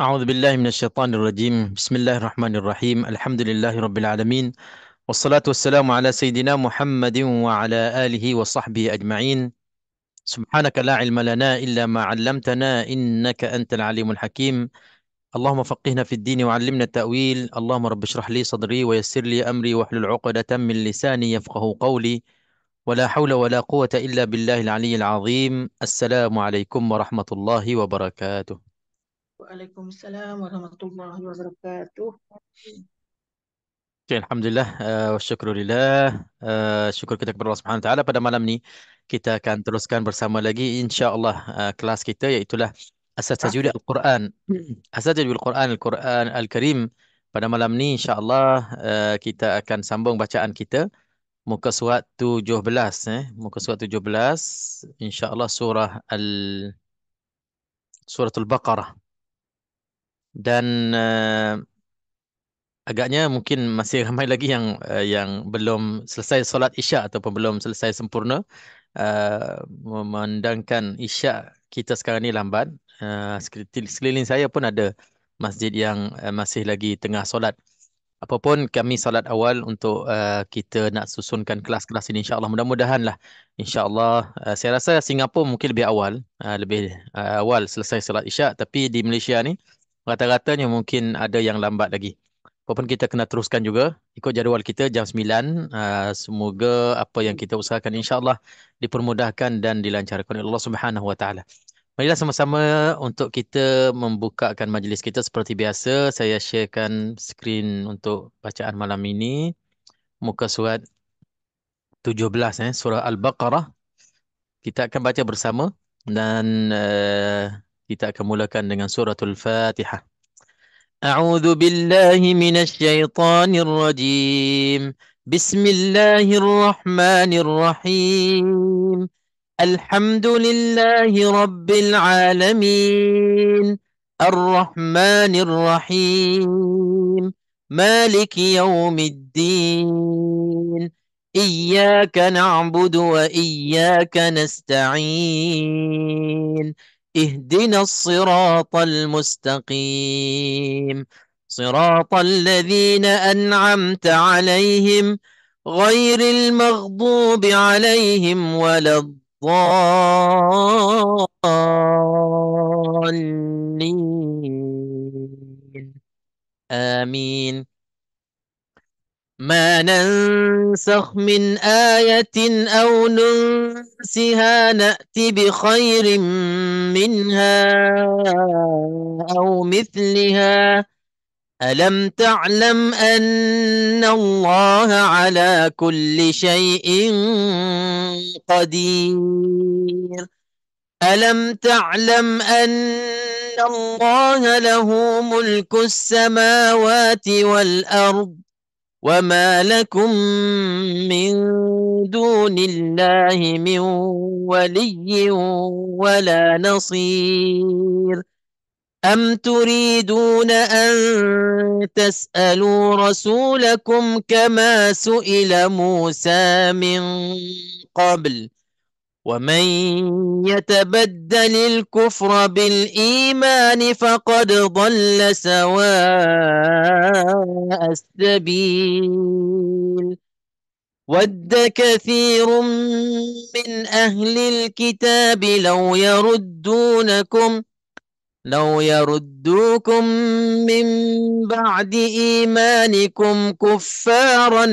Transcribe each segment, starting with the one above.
أعوذ بالله من الشيطان الرجيم. بسم الله الرحمن الرحيم. الحمد لله رب العالمين، والصلاة والسلام على سيدنا محمد وعلى آله وصحبه أجمعين. سبحانك لا علم لنا إلا ما علمتنا، إنك أنت العليم الحكيم. اللهم فقهنا في الدين وعلمنا التأويل. اللهم رب اشرح لي صدري ويسر لي أمري واحلل عقدة من لساني يفقه قولي. ولا حول ولا قوة إلا بالله العلي العظيم. السلام عليكم ورحمة الله وبركاته. Waalaikumsalam warahmatullahi wabarakatuh. Okay, Alhamdulillah, wa syukurillah. Syukur kita kepada Allah Subhanahu Wa Taala. Pada malam ni kita akan teruskan bersama lagi insya-Allah kelas kita, iaitulah Asas Tajwid Al-Quran. Asas Tajwid Al-Quran, Al-Quran Al-Karim. Pada malam ni insya-Allah kita akan sambung bacaan kita muka surat 17, muka surat 17 insya-Allah Suratul Baqarah. Dan agaknya mungkin masih ramai lagi yang belum selesai solat Isyak ataupun belum selesai sempurna. Memandangkan Isyak kita sekarang ni lambat. Sekeliling saya pun ada masjid yang masih lagi tengah solat. Apapun kami solat awal untuk kita nak susunkan kelas-kelas ini, insya-Allah mudah-mudahan lah. Insya-Allah saya rasa Singapura mungkin lebih awal, awal selesai solat Isyak, tapi di Malaysia ni rata-ratanya mungkin ada yang lambat lagi. Apapun kita kena teruskan juga ikut jadual kita jam 9. Semoga apa yang kita usahakan insya-Allah dipermudahkan dan dilancarkan oleh Allah Subhanahu Wa Taala. Marilah sama-sama untuk kita membukakan majlis kita seperti biasa. Saya sharekan skrin untuk bacaan malam ini. Muka surat 17, surah Al-Baqarah. Kita akan baca bersama dan kita akan mulakan dengan suratul Fatihah. أعوذ بالله من الشيطان الرجيم. بسم الله الرحمن الرحيم. الحمد لله رب العالمين، الرحمن الرحيم، مالك يوم الدين، إياك نعبد وإياك نستعين، اهدنا الصراط المستقيم، صراط الذين أنعمت عليهم غير المغضوب عليهم ولا الضالين. آمين. ما ننسخ من آية أو ننسها نأت بخير منها أو مثلها. ألم تعلم أن الله على كل شيء قدير؟ ألم تعلم أن الله له ملك السماوات والأرض وما لكم من دون الله من ولي ولا نصير. أم تريدون أن تسألوا رسولكم كما سئل موسى من قبل؟ ومن يتبدل الكفر بالإيمان فقد ضل سواء السبيل. ود كثير من أهل الكتاب لو يردوكم من بعد إيمانكم كفارا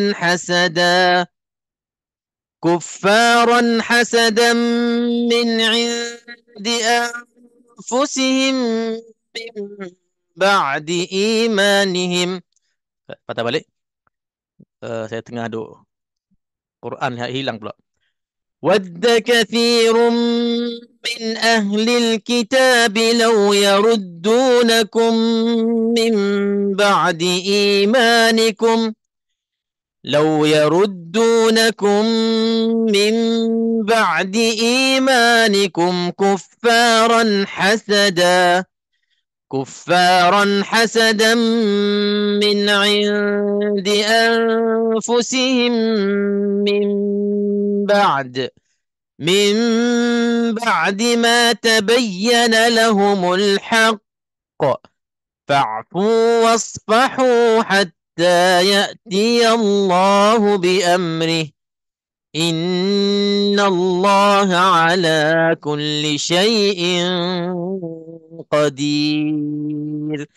حسدا من عند أنفسهم من بعد إيمانهم. Patah balik. Saya tengah aduk Quran hilang pula. ود كثير من أهل الكتاب لو يردونكم من بعد إيمانكم كفارا حسدا من عند أنفسهم من بعد من بعد ما تبين لهم الحق فاعفوا واصفحوا حتى يأتي الله بأمره إن الله على كل شيء قدير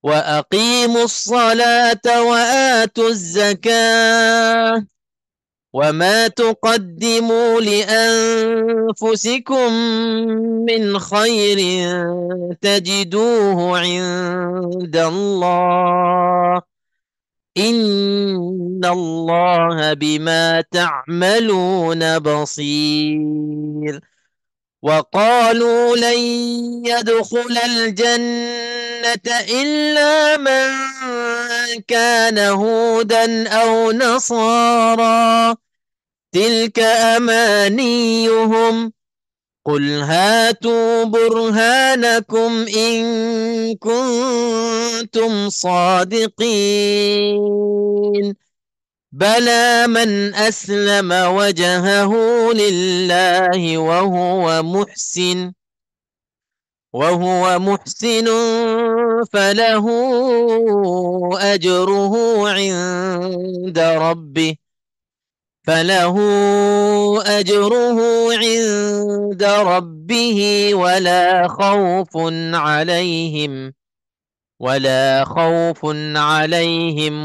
وأقيموا الصلاة وآتوا الزكاة وما تقدموا لأنفسكم من خير تجدوه عند الله إن الله بما تعملون بصير وقالوا لن يدخل الجنة إلا من كان هودا أو نصارى تلك أمانيهم قل هاتوا برهانكم إن كنتم صادقين بلى من أسلم وجهه لله وهو محسن فله أجره عند ربه فله أجره عند ربه ولا خوف عليهم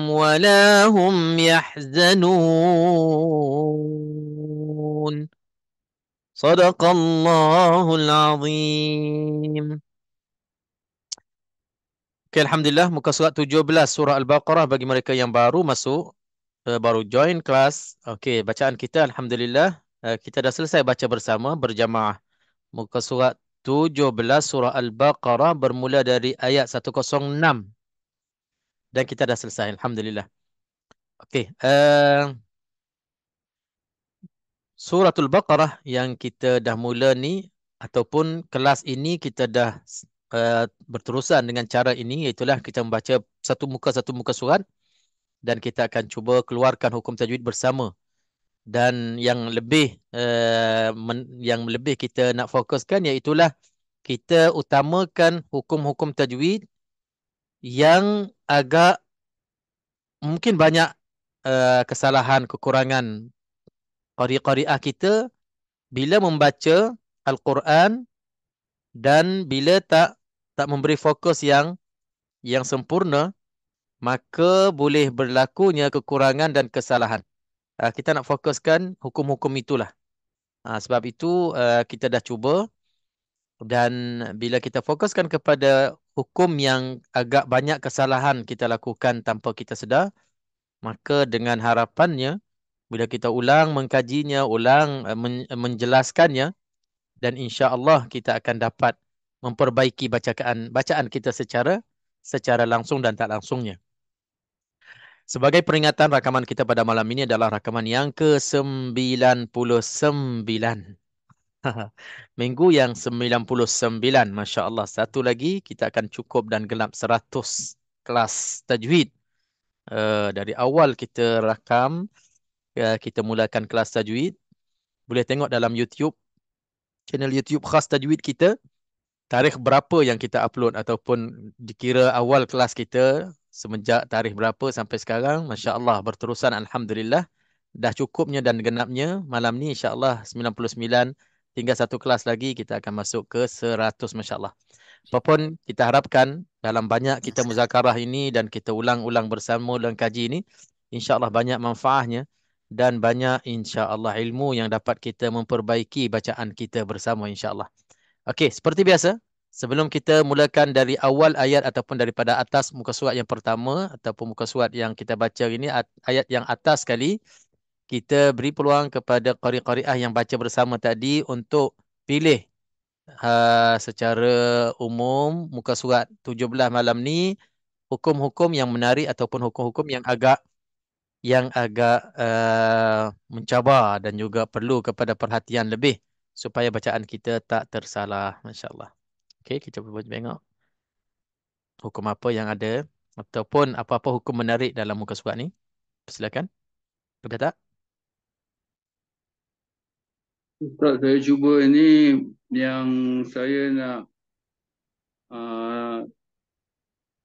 ولا هم يحزنون صدق الله العظيم. Okay, Alhamdulillah, muka surat 17 surah Al-Baqarah bagi mereka yang baru masuk, baru join kelas. Okey, bacaan kita Alhamdulillah, kita dah selesai baca bersama, berjamaah. Muka surat 17 surah Al-Baqarah bermula dari ayat 106 dan kita dah selesai Alhamdulillah. Okey, Suratul Baqarah yang kita dah mula ni ataupun kelas ini kita dah berterusan dengan cara ini, iaitulah kita membaca satu muka surat dan kita akan cuba keluarkan hukum tajwid bersama. Dan yang lebih kita nak fokuskan iaitulah kita utamakan hukum-hukum tajwid yang agak mungkin banyak kesalahan, kekurangan qari-qariah kita bila membaca Al-Quran dan bila tak memberi fokus yang sempurna, maka boleh berlakunya kekurangan dan kesalahan. Kita nak fokuskan hukum-hukum itulah. Sebab itu kita dah cuba, dan bila kita fokuskan kepada hukum yang agak banyak kesalahan kita lakukan tanpa kita sedar, maka dengan harapannya bila kita ulang mengkajinya, ulang menjelaskannya, dan insya-Allah kita akan dapat memperbaiki bacaan kita secara langsung dan tak langsungnya. Sebagai peringatan, rakaman kita pada malam ini adalah rakaman yang ke-99. Minggu yang 99. Masya Allah. Satu lagi kita akan cukup dan genap 100 kelas tajwid. Dari awal kita rakam, kita mulakan kelas tajwid. Boleh tengok dalam YouTube, channel YouTube khas tajwid kita, tarikh berapa yang kita upload ataupun dikira awal kelas kita semenjak tarikh berapa sampai sekarang. Masya Allah, berterusan Alhamdulillah. Dah cukupnya dan genapnya. Malam ni insya Allah 99. Tinggal satu kelas lagi kita akan masuk ke 100. Masya Allah. Apapun kita harapkan dalam banyak kita muzakarah ini dan kita ulang-ulang bersama dan kaji ini, insya Allah banyak manfaatnya dan banyak insya Allah ilmu yang dapat kita memperbaiki bacaan kita bersama insya Allah. Okey, seperti biasa, sebelum kita mulakan dari awal ayat ataupun daripada atas muka surat yang pertama ataupun muka surat yang kita baca ini, ayat yang atas sekali, kita beri peluang kepada qari-qariah yang baca bersama tadi untuk pilih secara umum muka surat 17 malam ni, hukum-hukum yang menarik ataupun hukum-hukum yang agak mencabar dan juga perlu kepada perhatian lebih supaya bacaan kita tak tersalah. Masya Allah. Okey, kita cuba tengok hukum apa yang ada ataupun apa-apa hukum menarik dalam muka surat ni. Silakan. Ada tak? Ustaz, saya cuba ini yang saya nak uh,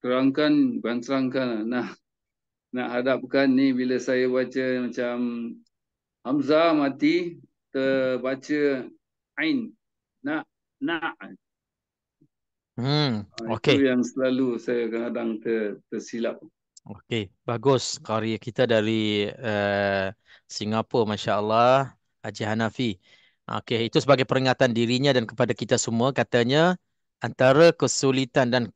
terangkan, bukan terangkan lah. Nak hadapkan ni bila saya baca macam Hamzah mati, terbaca Ain. Nak. Itu Okey. yang selalu saya kadang-kadang tersilap. Okey, bagus. Qari kita dari Singapura, masya-Allah, Haji Hanafi. Okey, itu sebagai peringatan dirinya dan kepada kita semua, katanya antara kesulitan dan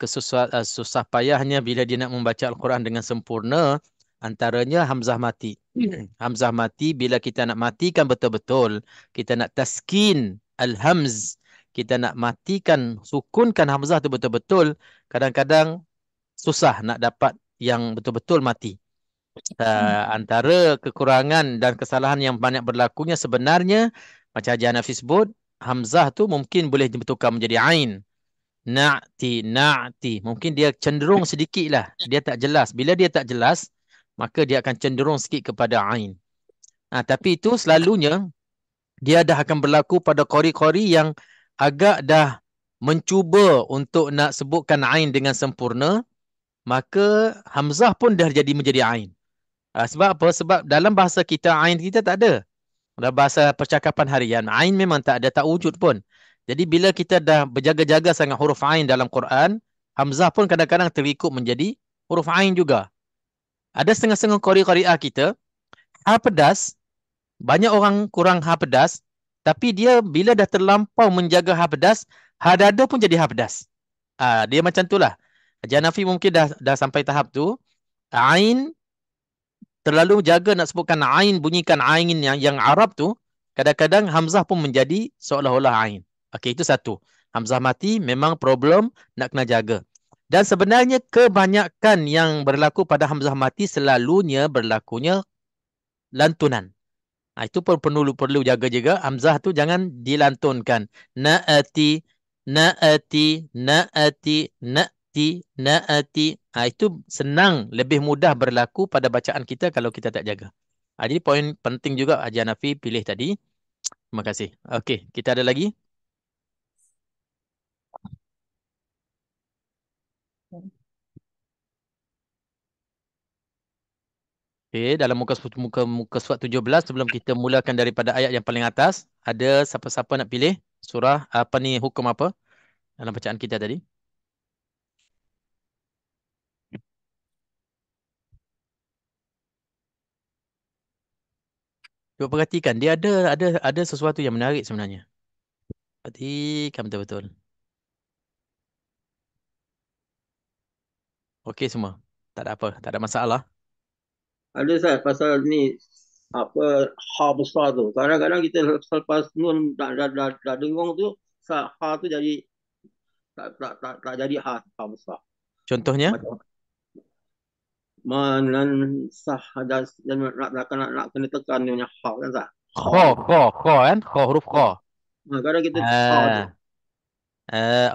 susah payahnya bila dia nak membaca Al-Quran dengan sempurna, antaranya Hamzah mati. Hamzah mati, bila kita nak matikan betul-betul, kita nak taskin al-hamz, kita nak matikan, sukunkan Hamzah tu betul-betul, kadang-kadang susah nak dapat yang betul-betul mati. Antara kekurangan dan kesalahan yang banyak berlakunya sebenarnya, macam Haji Hanafi sebut, Hamzah tu mungkin boleh ditukar menjadi Ain. Na'ti. Mungkin dia cenderung sedikit lah. Dia tak jelas. Bila dia tak jelas, maka dia akan cenderung sikit kepada Ain. Tapi itu selalunya, dia dah akan berlaku pada qari-qari yang agak dah mencuba untuk nak sebutkan Ain dengan sempurna, maka Hamzah pun dah menjadi Ain. Sebab apa? Sebab dalam bahasa kita, Ain kita tak ada. Dalam bahasa percakapan harian, Ain memang tak ada, tak wujud pun. Jadi bila kita dah berjaga-jaga sangat huruf Ain dalam Quran, Hamzah pun kadang-kadang terikut menjadi huruf Ain juga. Ada setengah-setengah qari-qari'ah kita, ha pedas, banyak orang kurang ha pedas, tapi dia bila dah terlampau menjaga ha pedas, ha dada pun jadi ha pedas. Dia macam itulah. Haji Hanafi mungkin dah sampai tahap tu. Ain terlalu jaga nak sebutkan Ain, bunyikan Ain yang Arab tu, kadang-kadang Hamzah pun menjadi seolah-olah Ain. Okey, itu satu. Hamzah mati memang problem, nak kena jaga. Dan sebenarnya kebanyakan yang berlaku pada Hamzah mati selalunya berlakunya lantunan. Itu pun perlu jaga juga. Hamzah tu jangan dilantunkan. Na'ati, na'ati, na'ati, na'ti, na'ati. Itu senang, lebih mudah berlaku pada bacaan kita kalau kita tak jaga. Jadi poin penting juga Haji Hanafi pilih tadi. Terima kasih. Okey, kita ada lagi. Okey, dalam muka surat 17, sebelum kita mulakan daripada ayat yang paling atas, ada siapa-siapa nak pilih surah apa ni, hukum apa dalam bacaan kita tadi? Cuba perhatikan, dia ada sesuatu yang menarik sebenarnya. Perhatikan betul-betul. Okey semua. Tak ada apa, tak ada masalah. Ada Ustaz pasal ni apa ha besar tu. Kadang-kadang kita selepas nun dah dengung tu, ha tu jadi tak jadi ha besar. Contohnya, Macam manansah dan nak kena tekan dia punya ha kan Ustaz. kha kan? Kha, huruf kha. Kadang kita ha tu.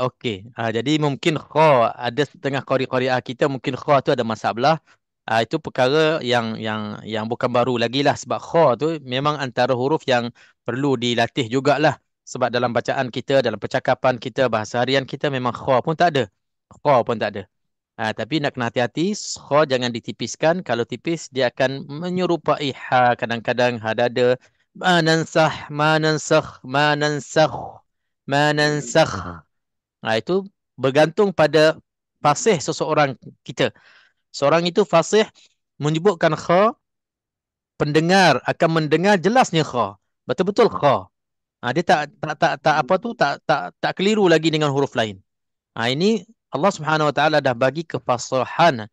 Okey. Jadi mungkin kha, ada setengah qari-qari'ah kita mungkin kha tu ada masalah. Itu perkara yang bukan baru lagi lah, sebab kha tu memang antara huruf yang perlu dilatih jugalah. Sebab dalam bacaan kita, dalam percakapan kita, bahasa harian kita memang kha pun tak ada. Kha pun tak ada. Tapi nak kena hati-hati, kha jangan ditipiskan. Kalau tipis, dia akan menyerupai ha kadang-kadang, ha dada. Manansah, manansakh, manansakh, manansakh. Itu bergantung pada fasih seseorang kita. Seorang itu fasih menyebutkan kha, pendengar akan mendengar jelasnya kha. Betul-betul kha. Dia tak apa tu, tak keliru lagi dengan huruf lain. Ini Allah Subhanahu Wa Taala dah bagi kefasihan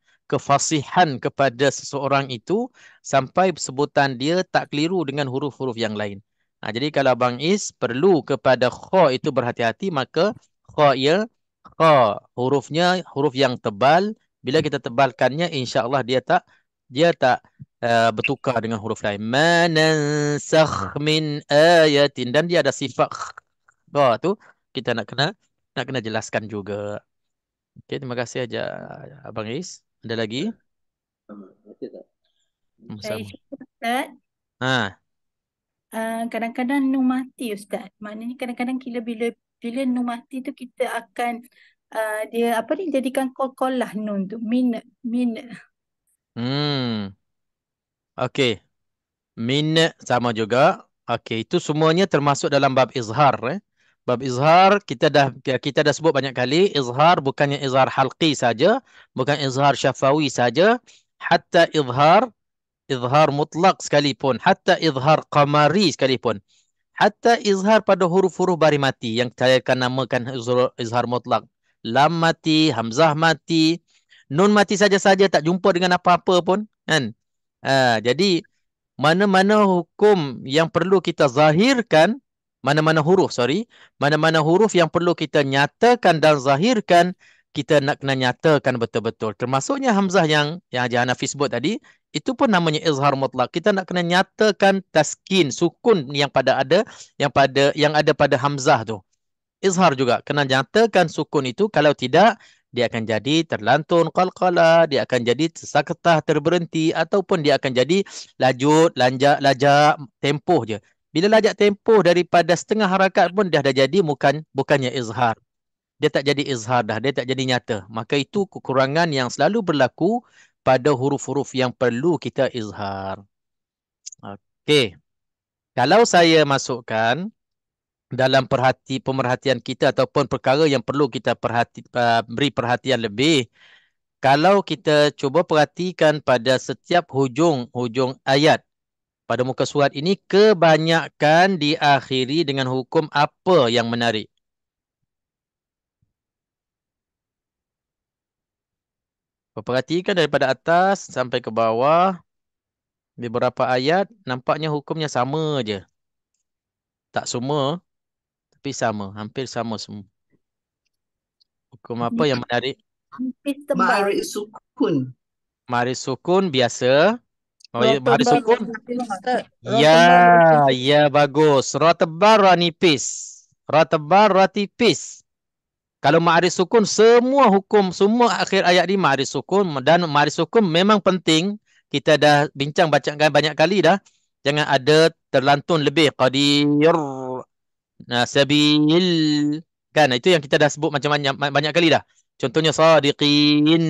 kepada seseorang itu sampai sebutan dia tak keliru dengan huruf-huruf yang lain. Jadi kalau Abang Is perlu kepada kha itu berhati-hati, maka kha hurufnya huruf yang tebal. Bila kita tebalkannya, insya-Allah dia tak bertukar dengan huruf lain. Manansakh min ayatin, dan dia ada sifat kha tu, kita nak kena jelaskan juga. Okey, terima kasih aja Abang Is. Ada lagi? Saya Sama. cuba Ustaz. Kadang-kadang nun mati Ustaz. Maknanya kadang-kadang bila nun mati tu kita akan dia apa ni jadikan qalqalah nun tu. Min. Hmm. Okey. Min sama juga. Okey, itu semuanya termasuk dalam bab izhar. Bab izhar kita dah sebut banyak kali. Izhar bukannya izhar halqi saja, bukan izhar syafawi saja. Hatta izhar mutlak sekalipun, hatta izhar qamari sekalipun. Hatta izhar pada huruf-huruf baris mati yang saya akan namakan izhar mutlak. Lam mati, hamzah mati, nun mati saja-saja tak jumpa dengan apa-apa pun, kan? Jadi mana-mana hukum yang perlu kita zahirkan, mana-mana huruf yang perlu kita nyatakan dan zahirkan, kita nak kena nyatakan betul-betul. Termasuknya hamzah yang Hanafi sebut tadi, itu pun namanya izhar mutlak. Kita nak kena nyatakan taskin, sukun yang ada pada hamzah tu. Izhar juga kena nyatakan sukun itu, kalau tidak dia akan jadi terlantun qalqalah, dia akan jadi sakatah terberhenti, ataupun dia akan jadi lajut, lajak tempoh je. Bila lajak tempoh daripada setengah harakat pun dah jadi bukannya izhar. Dia tak jadi izhar dah, dia tak jadi nyata. Maka itu kekurangan yang selalu berlaku pada huruf-huruf yang perlu kita izhar. Okey. Kalau saya masukkan dalam pemerhatian kita ataupun perkara yang perlu kita beri perhatian lebih, kalau kita cuba perhatikan pada setiap hujung ayat pada muka surat ini, kebanyakan diakhiri dengan hukum apa yang menarik? Perhatikan daripada atas sampai ke bawah, beberapa ayat nampaknya hukumnya sama je. Tak semua, tapi sama, hampir sama semua. Hukum apa yang menarik? Nipis tebal. Ma'arif sukun. Maris sukun biasa. Oh, ya, Ra maris tebal sukun. nipis, Ustaz. Ra Ya, tebal nipis. ya bagus. Ra tebal, ra nipis. Ra tebal, ra tipis. Kalau ma'arif sukun, semua akhir ayat ni ma'arif sukun. Dan ma'arif sukun memang penting. Kita dah bincang bacakan banyak kali dah. Jangan ada terlantun lebih. Qadir, sabil. Kan, itu yang kita dah sebut macam banyak kali dah. Contohnya sadiqin,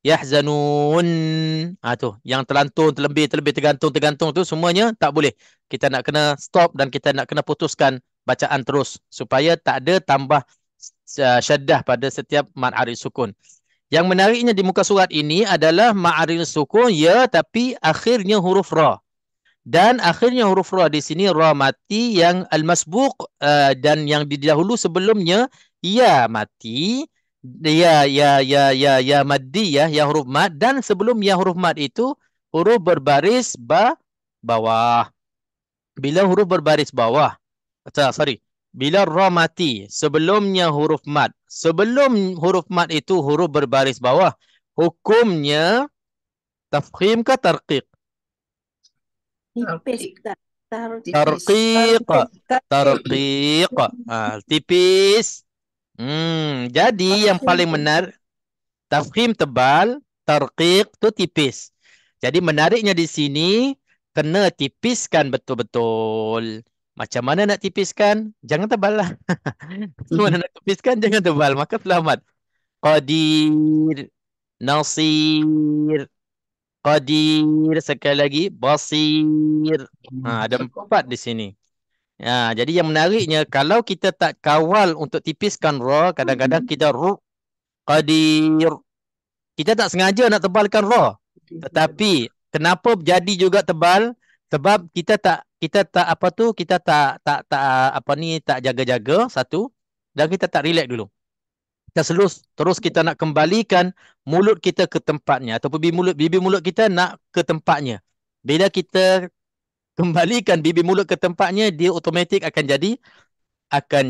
yahzanun. Tu, yang terlantun, terlebih tergantung tu semuanya tak boleh. Kita nak kena stop dan kita nak kena putuskan bacaan terus supaya tak ada tambah syaddah pada setiap mad arif sukun. Yang menariknya di muka surat ini adalah ma'arif sukun ya, tapi akhirnya huruf ra. Dan akhirnya huruf ra di sini ra mati yang al-masbuq, dan yang didahulu sebelumnya ya mati, ya maddi ya huruf mad, dan sebelum ya huruf mad itu huruf berbaris bawah. Bila huruf berbaris bawah, bila ra mati sebelumnya huruf mad, sebelum huruf mad itu huruf berbaris bawah, hukumnya tafkhim ke tarqiq? Nipis. Tarqiq. Tipis. Jadi yang paling benar tafkhim tebal, tarqiq tu tipis. Jadi menariknya di sini kena tipiskan betul-betul. Macam mana nak tipiskan? Jangan tebal lah. Macam mana nak tipiskan? Jangan tebal. Maka selamat. Qadir, Nasir, Qadir, sekali lagi Basir. Ada 4 di sini. Jadi yang menariknya, kalau kita tak kawal untuk tipiskan ra, kadang-kadang kita Qadir. Kita tak sengaja nak tebalkan ra. Tetapi kenapa jadi juga tebal? Sebab kita tak jaga-jaga satu, dan kita tak relax dulu. Kita terus kita nak kembalikan mulut kita ke tempatnya, ataupun bibir mulut kita nak ke tempatnya. Bila kita kembalikan bibir mulut ke tempatnya, dia automatik akan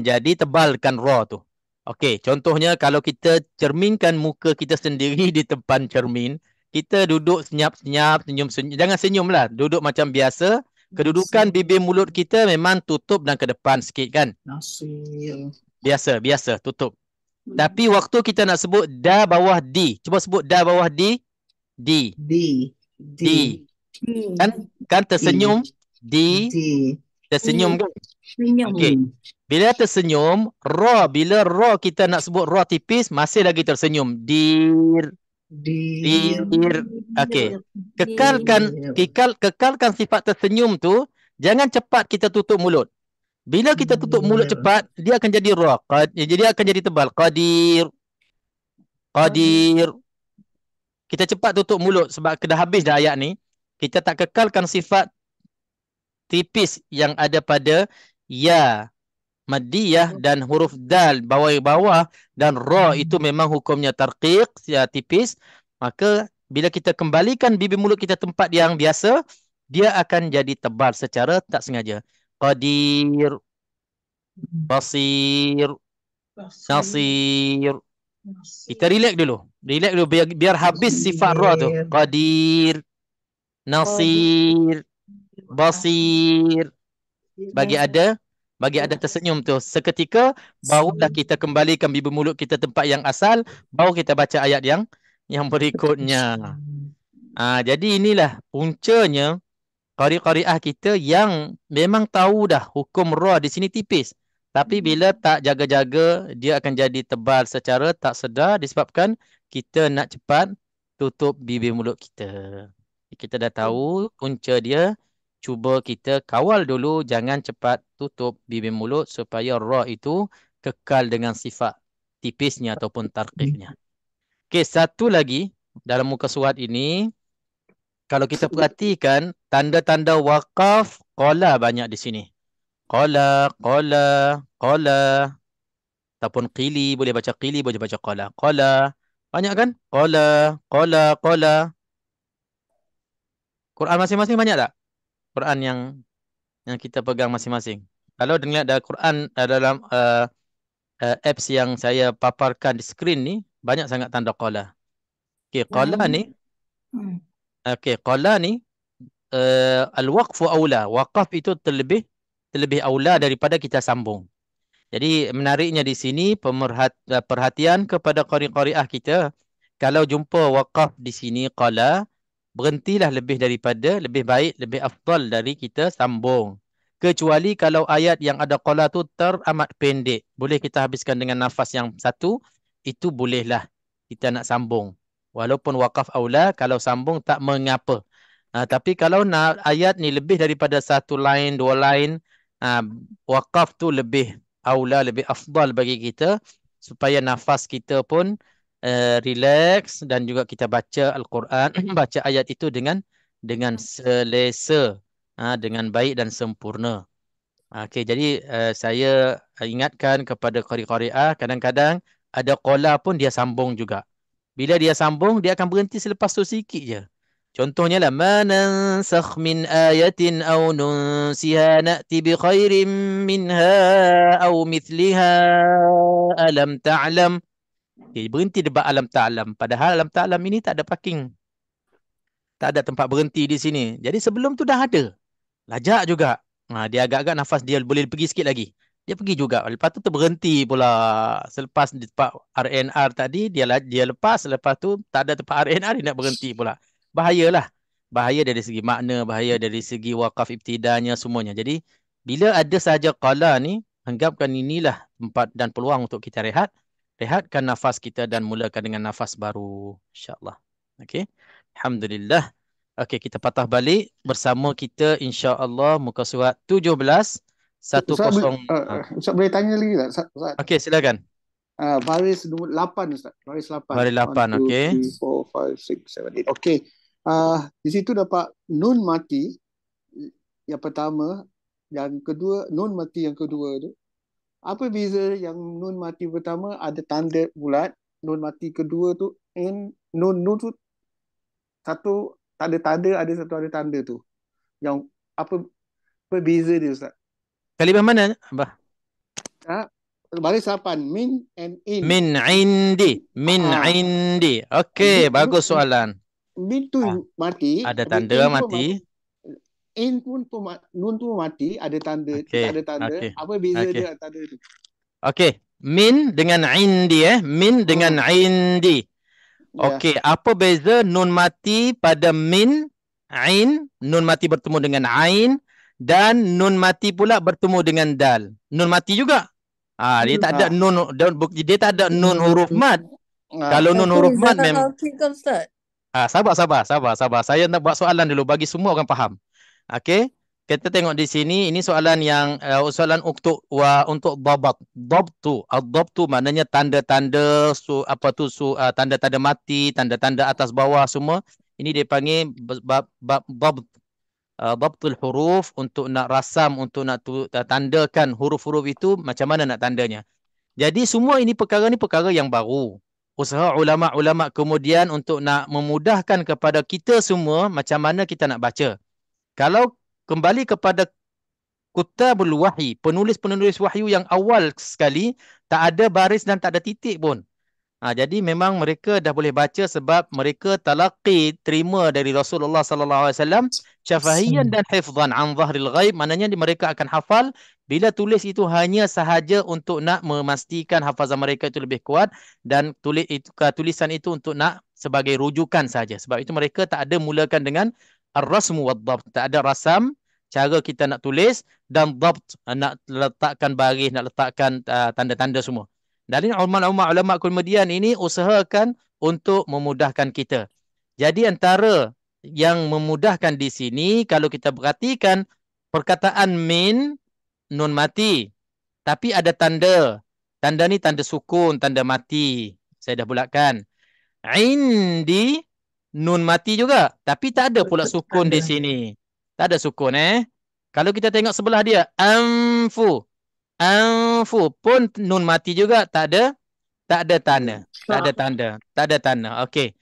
jadi tebalkan ra tu. Okey, contohnya kalau kita cerminkan muka kita sendiri di depan cermin, kita duduk senyap-senyap, senyum-senyum. Jangan senyumlah, duduk macam biasa. Kedudukan bibir mulut kita memang tutup dan ke depan sikit kan? Biasa, tutup. Tapi waktu kita nak sebut da bawah di, cuba sebut da bawah di. Kan tersenyum di. Tersenyum kan? Senyum. Okey. Bila tersenyum, bila ra kita nak sebut ra tipis, masih lagi tersenyum. Dir. Okey. Kekalkan sifat tersenyum tu, jangan cepat kita tutup mulut. Bila kita tutup mulut cepat, dia akan jadi ra. Jadi akan jadi tebal. Qadir. Kita cepat tutup mulut sebab dah habis dah ayat ni. Kita tak kekalkan sifat tipis yang ada pada ya, maddiyah dan huruf dal bawah-bawah, dan ra itu memang hukumnya tarqiq, ya, tipis. Maka bila kita kembalikan bibir mulut kita tempat yang biasa, dia akan jadi tebal secara tak sengaja. Qadir, basir, nasir. Kita relax dulu. Relax dulu biar habis sifat ra tu. Qadir, nasir, basir. Bagi ada tersenyum tu. Seketika barulah kita kembalikan bibir mulut kita tempat yang asal, baru kita baca ayat yang berikutnya. Jadi inilah puncanya qari-qariah kita yang memang tahu dah hukum ra di sini tipis. Tapi bila tak jaga-jaga, dia akan jadi tebal secara tak sedar disebabkan kita nak cepat tutup bibir mulut kita. Kita dah tahu punca dia. Cuba kita kawal dulu, jangan cepat tutup bibir mulut supaya ra itu kekal dengan sifat tipisnya ataupun tarqiqnya. Okey, satu lagi dalam muka surat ini, kalau kita perhatikan tanda-tanda waqaf qala banyak di sini. Qala ataupun qili, boleh baca qili, boleh baca qala. Qala banyak kan? Qala. Quran masing-masing banyak tak? Quran yang kita pegang masing-masing. Kalau dengar ada Quran dalam apps yang saya paparkan di skrin ni, banyak sangat tanda qala. Okey, qala ni. Okey, qala ni al-waqfu aula. Waqaf itu terlebih aula daripada kita sambung. Jadi menariknya di sini perhatian kepada qari-qariah kita. Kalau jumpa waqaf di sini qala, berhentilah lebih baik, lebih afdal dari kita sambung. Kecuali kalau ayat yang ada qala tu teramat pendek, boleh kita habiskan dengan nafas yang satu, itu bolehlah kita nak sambung. Walaupun waqaf aula, kalau sambung tak mengapa. Tapi kalau nak ayat ni lebih daripada satu line, dua line, waqaf tu lebih aula, lebih afdal bagi kita supaya nafas kita pun relax dan juga kita baca Al-Quran, baca ayat itu dengan selesa, dengan baik dan sempurna. Okey, jadi saya ingatkan kepada qari-qariah, kadang-kadang ada qala pun dia sambung juga. Bila dia sambung, dia akan berhenti selepas tu sikit je. Contohnya lah, ma nansakh min ayatin aw nunsiha na'ti bi khairin minha aw mithliha alam ta'lam. Berhenti debat alam ta'lam. Padahal alam ta'lam ini tak ada parking. Tak ada tempat berhenti di sini. Jadi sebelum tu dah ada. Lajak juga. Dia agak-agak nafas dia boleh pergi sikit lagi. Dia pergi juga. Lepas tu berhenti pula. Selepas di tempat RNR tadi, dia lepas. Lepas tu tak ada tempat RNR, dia nak berhenti pula. Bahayalah. Bahaya dari segi makna, bahaya dari segi waqaf ibtidanya, semuanya. Jadi, bila ada sahaja qala ni, anggapkan inilah tempat dan peluang untuk kita rehat. Rehatkan nafas kita dan mulakan dengan nafas baru. InsyaAllah. Okey. Alhamdulillah. Okey, kita patah balik bersama kita insya-Allah muka surat 17 10. Ustaz boleh tanya lagi tak Ustaz? Okey, silakan. Baris 8 Ustaz. Baris 8. Baris 8, okey. 1, 2, 3, 4, 5, 6, 7, 8. Okey. Di situ dapat nun mati yang pertama, yang kedua nun mati yang kedua tu. Apa beza yang nun mati pertama ada tanda bulat, nun mati kedua tu nun tu satu tak ada tanda, ada satu ada tanda tu. Yang apa beza dia Ustaz? Kalimah mana, Abah? Baris 8, min and in. Min indi. Okey, bagus soalan. Min tu mati. Ada tanda mati. In pun nun tu mati, ada tanda, tak ada tanda. Okay. Apa beza dia tanda tu? Okey, min dengan indi Min dengan indi. Okey, apa beza nun mati pada min, ain, nun mati bertemu dengan ain, dan nun mati pula bertemu dengan dal. Nun mati juga. Dia tak ada nun, dia tak ada nun huruf mad. Kalau nun huruf mad memang Ustaz. sabar. Saya nak buat soalan dulu bagi semua orang faham. Okey. Kita tengok di sini, ini soalan yang soalan untuk dabat. Dabtu. Ad-dabtu maknanya tanda-tanda tanda-tanda mati, tanda-tanda atas bawah semua. Ini dia panggil dabt. Dabtul huruf, untuk nak rasam, untuk nak tandakan huruf-huruf itu macam mana nak tandanya. Jadi semua ini perkara yang baru. Usaha ulama-ulama kemudian untuk nak memudahkan kepada kita semua macam mana kita nak baca. Kalau kembali kepada kutabul wahyi, penulis-penulis wahyu yang awal sekali, tak ada baris dan tak ada titik pun. Jadi memang mereka dah boleh baca sebab mereka talaqi, terima dari Rasulullah sallallahu alaihi wasallam syafahiyan dan hifzan an zahril ghaib, maknanya mereka akan hafal. Bila tulis itu hanya sahaja untuk nak memastikan hafazan mereka itu lebih kuat, dan tulisan itu untuk nak sebagai rujukan saja. Sebab itu mereka tak ada mulakan dengan ar-rasmu wad-dabt, tak ada rasam cara kita nak tulis, dan dabt nak letakkan baris, nak letakkan tanda-tanda semua. Dari ulama kemudian ini usahakan untuk memudahkan kita. Jadi antara yang memudahkan di sini, kalau kita perhatikan perkataan min, nun mati, tapi ada tanda. Tanda ni tanda sukun, tanda mati. Saya dah bulatkan. Indi, nun mati juga, tapi tak ada pula sukun di sini. Tak ada sukun Kalau kita tengok sebelah dia, anfu pun nun mati juga, tak ada tanda. Okey.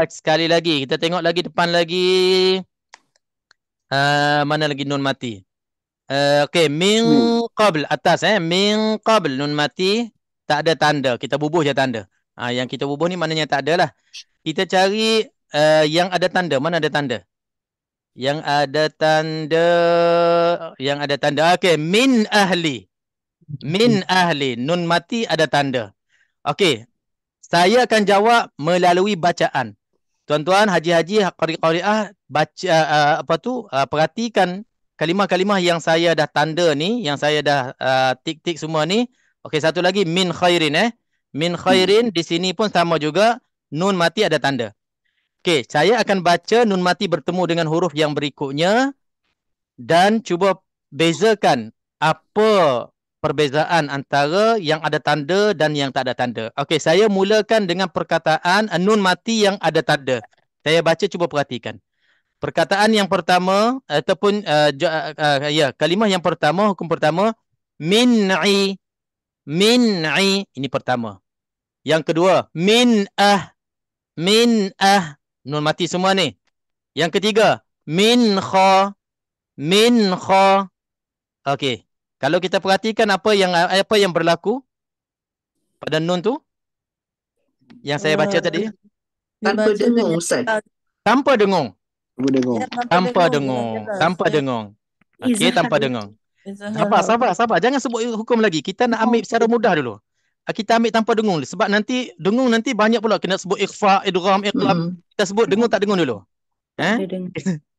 Sekali lagi kita tengok lagi depan lagi. Mana lagi nun mati? Okey, min qabl atas min qabl, nun mati tak ada tanda. Kita bubuh je tanda. Yang kita bubuh ni maknanya tak ada lah. Kita cari yang ada tanda. Mana ada tanda? Yang ada tanda. Okey, min ahli. Nun mati ada tanda. Okey. Saya akan jawab melalui bacaan. Tuan-tuan, haji-haji, qari-qariah, baca perhatikan kalimah-kalimah yang saya dah tanda ni, yang saya dah tik-tik semua ni. Okey, satu lagi min khairin Min khairin di sini pun sama juga, nun mati ada tanda. Okey, saya akan baca nun mati bertemu dengan huruf yang berikutnya dan cuba bezakan apa perbezaan antara yang ada tanda dan yang tak ada tanda. Okey, saya mulakan dengan perkataan nun mati yang ada tanda. Saya baca, cuba perhatikan. Perkataan yang pertama ataupun kalimah yang pertama, hukum pertama, min'i. Ini pertama. Yang kedua, min'ah. Nun mati semua ni. Yang ketiga, min kha. Okey. Kalau kita perhatikan apa yang berlaku pada nun tu yang saya baca tadi, Tanpa dengung, Ustaz. tanpa dengung. Tanpa Tanpa dengung. Okey, tanpa dengung. Sabar. Jangan sebut hukum lagi. Kita nak ambil secara mudah dulu. Kita ambil tanpa dengung sebab nanti dengung nanti banyak pula kena sebut ikhfa, idgham, iqlab. Kita sebut dengung tak dengung dulu.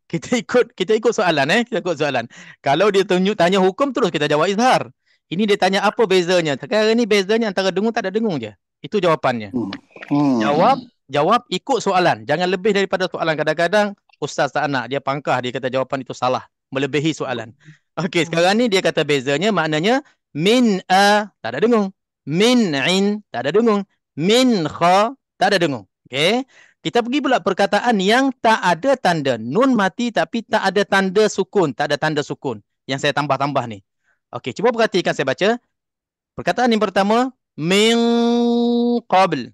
Kita ikut soalan kita ikut soalan. Kalau dia tanya hukum, terus kita jawab izhar. Ini dia tanya apa bezanya. Sekarang ni bezanya antara dengung tak ada dengung je. Itu jawapannya. Jawab ikut soalan. Jangan lebih daripada soalan. Kadang-kadang ustaz tak nak, dia pangkah, dia kata jawapan itu salah, melebihi soalan. Okey, sekarang ni dia kata bezanya, maknanya min tak ada dengung. Min in tak ada dengung. Min kha tak ada dengung. Okey. Kita pergi pula perkataan yang tak ada tanda. Nun mati tapi tak ada tanda sukun. Tak ada tanda sukun. Yang saya tambah-tambah ni. Okey, cuba perhatikan saya baca. Perkataan yang pertama, min qabl.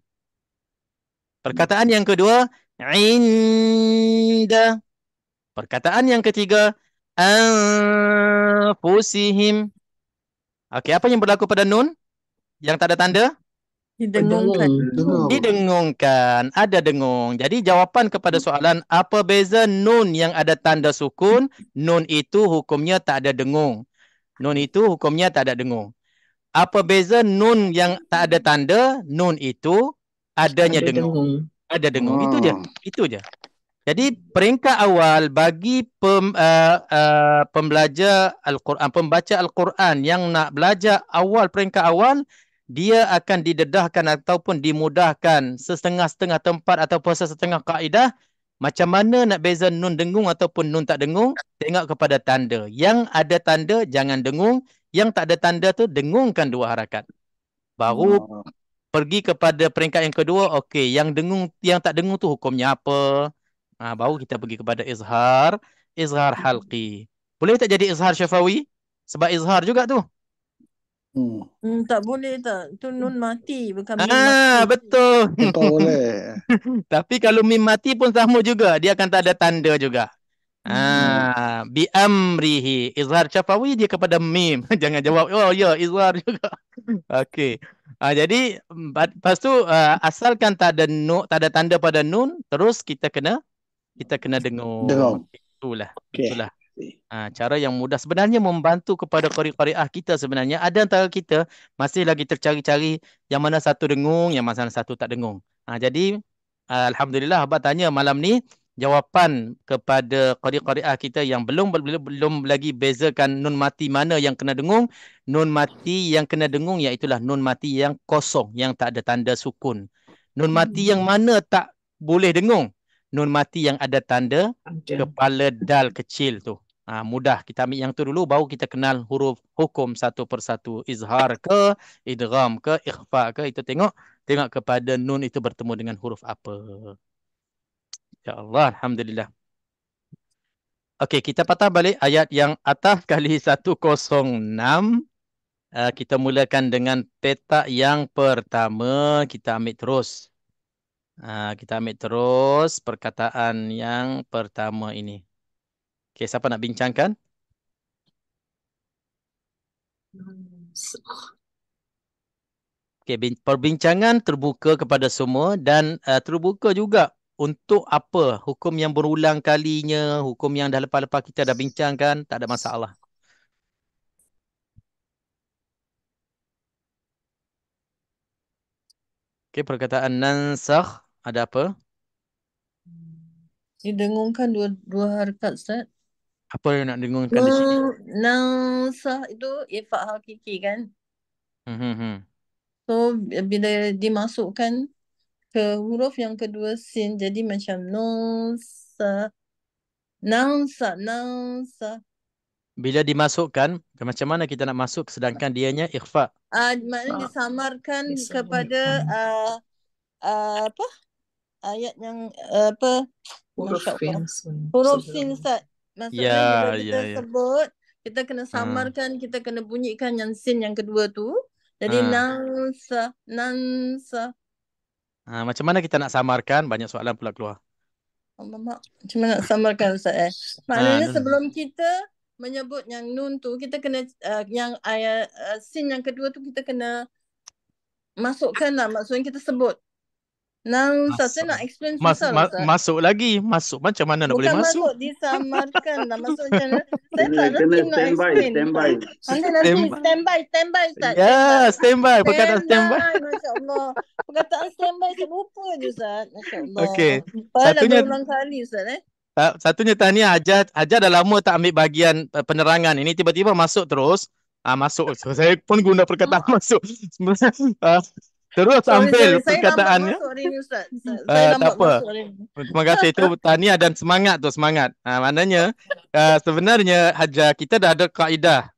Perkataan yang kedua, inda. Perkataan yang ketiga, anfusihim. Okey, apa yang berlaku pada nun yang tak ada tanda? Didengungkan. Ada dengung. Jadi jawapan kepada soalan apa beza nun yang ada tanda sukun, nun itu hukumnya tak ada dengung. Nun itu hukumnya tak ada dengung. Apa beza nun yang tak ada tanda, nun itu adanya dengung. Ada dengung. Itu je. Jadi peringkat awal bagi pembelajar Al-Quran, pembaca Al-Quran yang nak belajar awal peringkat awal, dia akan didedahkan ataupun dimudahkan setengah-setengah tempat ataupun setengah kaedah. Macam mana nak beza nun dengung ataupun nun tak dengung? Tengok kepada tanda. Yang ada tanda jangan dengung, yang tak ada tanda tu dengungkan 2 harakat. Baru pergi kepada peringkat yang kedua, okey, yang dengung, yang tak dengung tu hukumnya apa? Baru kita pergi kepada izhar halqi. Boleh tak jadi izhar syafawi? Sebab izhar juga tu. Tak boleh tak? Tu nun mati, bukan mim mati. Betul. Betul boleh. Tapi kalau mim mati pun sama juga, dia akan tak ada tanda juga. Bi amrihi. Izhar syafawi dia kepada mim. Jangan jawab, oh ya, izhar juga. Okey. Jadi lepas tu asalkan tak ada tanda pada nun, terus kita kena dengung. Itulah. Cara yang mudah sebenarnya membantu kepada qari-qariah kita sebenarnya. Ada antara kita masih lagi tercari-cari yang mana satu dengung, yang mana satu tak dengung. Jadi alhamdulillah abang tanya malam ni jawapan kepada qari-qariah kita yang belum lagi bezakan nun mati mana yang kena dengung. Nun mati yang kena dengung iaitulah nun mati yang kosong, yang tak ada tanda sukun. Nun mati yang mana tak boleh dengung? Nun mati yang ada tanda kepala dal kecil tu. Mudah. Kita ambil yang tu dulu, baru kita kenal huruf hukum satu persatu. Izhar ke, idgham ke, ikhfa ke. Itu tengok kepada nun itu bertemu dengan huruf apa. Ya Allah, alhamdulillah. Okey, kita patah balik ayat yang atas kali 106. Kita mulakan dengan petak yang pertama. Kita ambil terus. Kita ambil terus perkataan yang pertama ini. Okey, siapa nak bincangkan? Okey, perbincangan terbuka kepada semua dan terbuka juga untuk apa? Hukum yang berulang kalinya, hukum yang dah lepas-lepas kita dah bincangkan, tak ada masalah. Okey, perkataan nansakh ada apa? Didengungkan dua harakat, Ustaz. Apa yang nak dengungkan di sini? Nansakh itu ifak hakiki kan? So bila dimasukkan ke huruf yang kedua sin, jadi macam nunsa. Bila dimasukkan, macam mana kita nak masuk sedangkan dianya ikhfa? Maknanya disamarkan kepada apa? Ayat yang apa? Huruf sin, Ustaz. Maksudnya bila kita sebut, kita kena samarkan, kita kena bunyikan yang sin yang kedua tu. Jadi nansa. Macam mana kita nak samarkan? Banyak soalan pula keluar. Mak, macam mana nak samarkan, Ustaz? Maknanya sebelum kita menyebut yang nun tu, kita kena yang ayat sin yang kedua tu kita kena masukkan lah. Maksudnya kita sebut. Saya nak explain susah lah, Ustaz. Masuk lagi. Masuk macam mana nak boleh masuk? Bukan masuk, disamarkan lah. Masuk macam mana? Saya tak nanti nak explain. Standby. Nanti standby, Ustaz. Ya, standby. Perkataan standby. Masya Allah. Perkataan standby saya lupa je, Ustaz. Masya Allah. Okey. Satunya berulang kali, Ustaz. Satunya tahniah Hajar dah lama tak ambil bahagian penerangan. Ini tiba-tiba masuk terus. Masuk. Saya pun guna perkataan masuk. Terus ambil perkataannya. Tak apa. Terima kasih. Itu tahniah dan semangat tu. Maknanya sebenarnya Hajar, kita dah ada kaedah.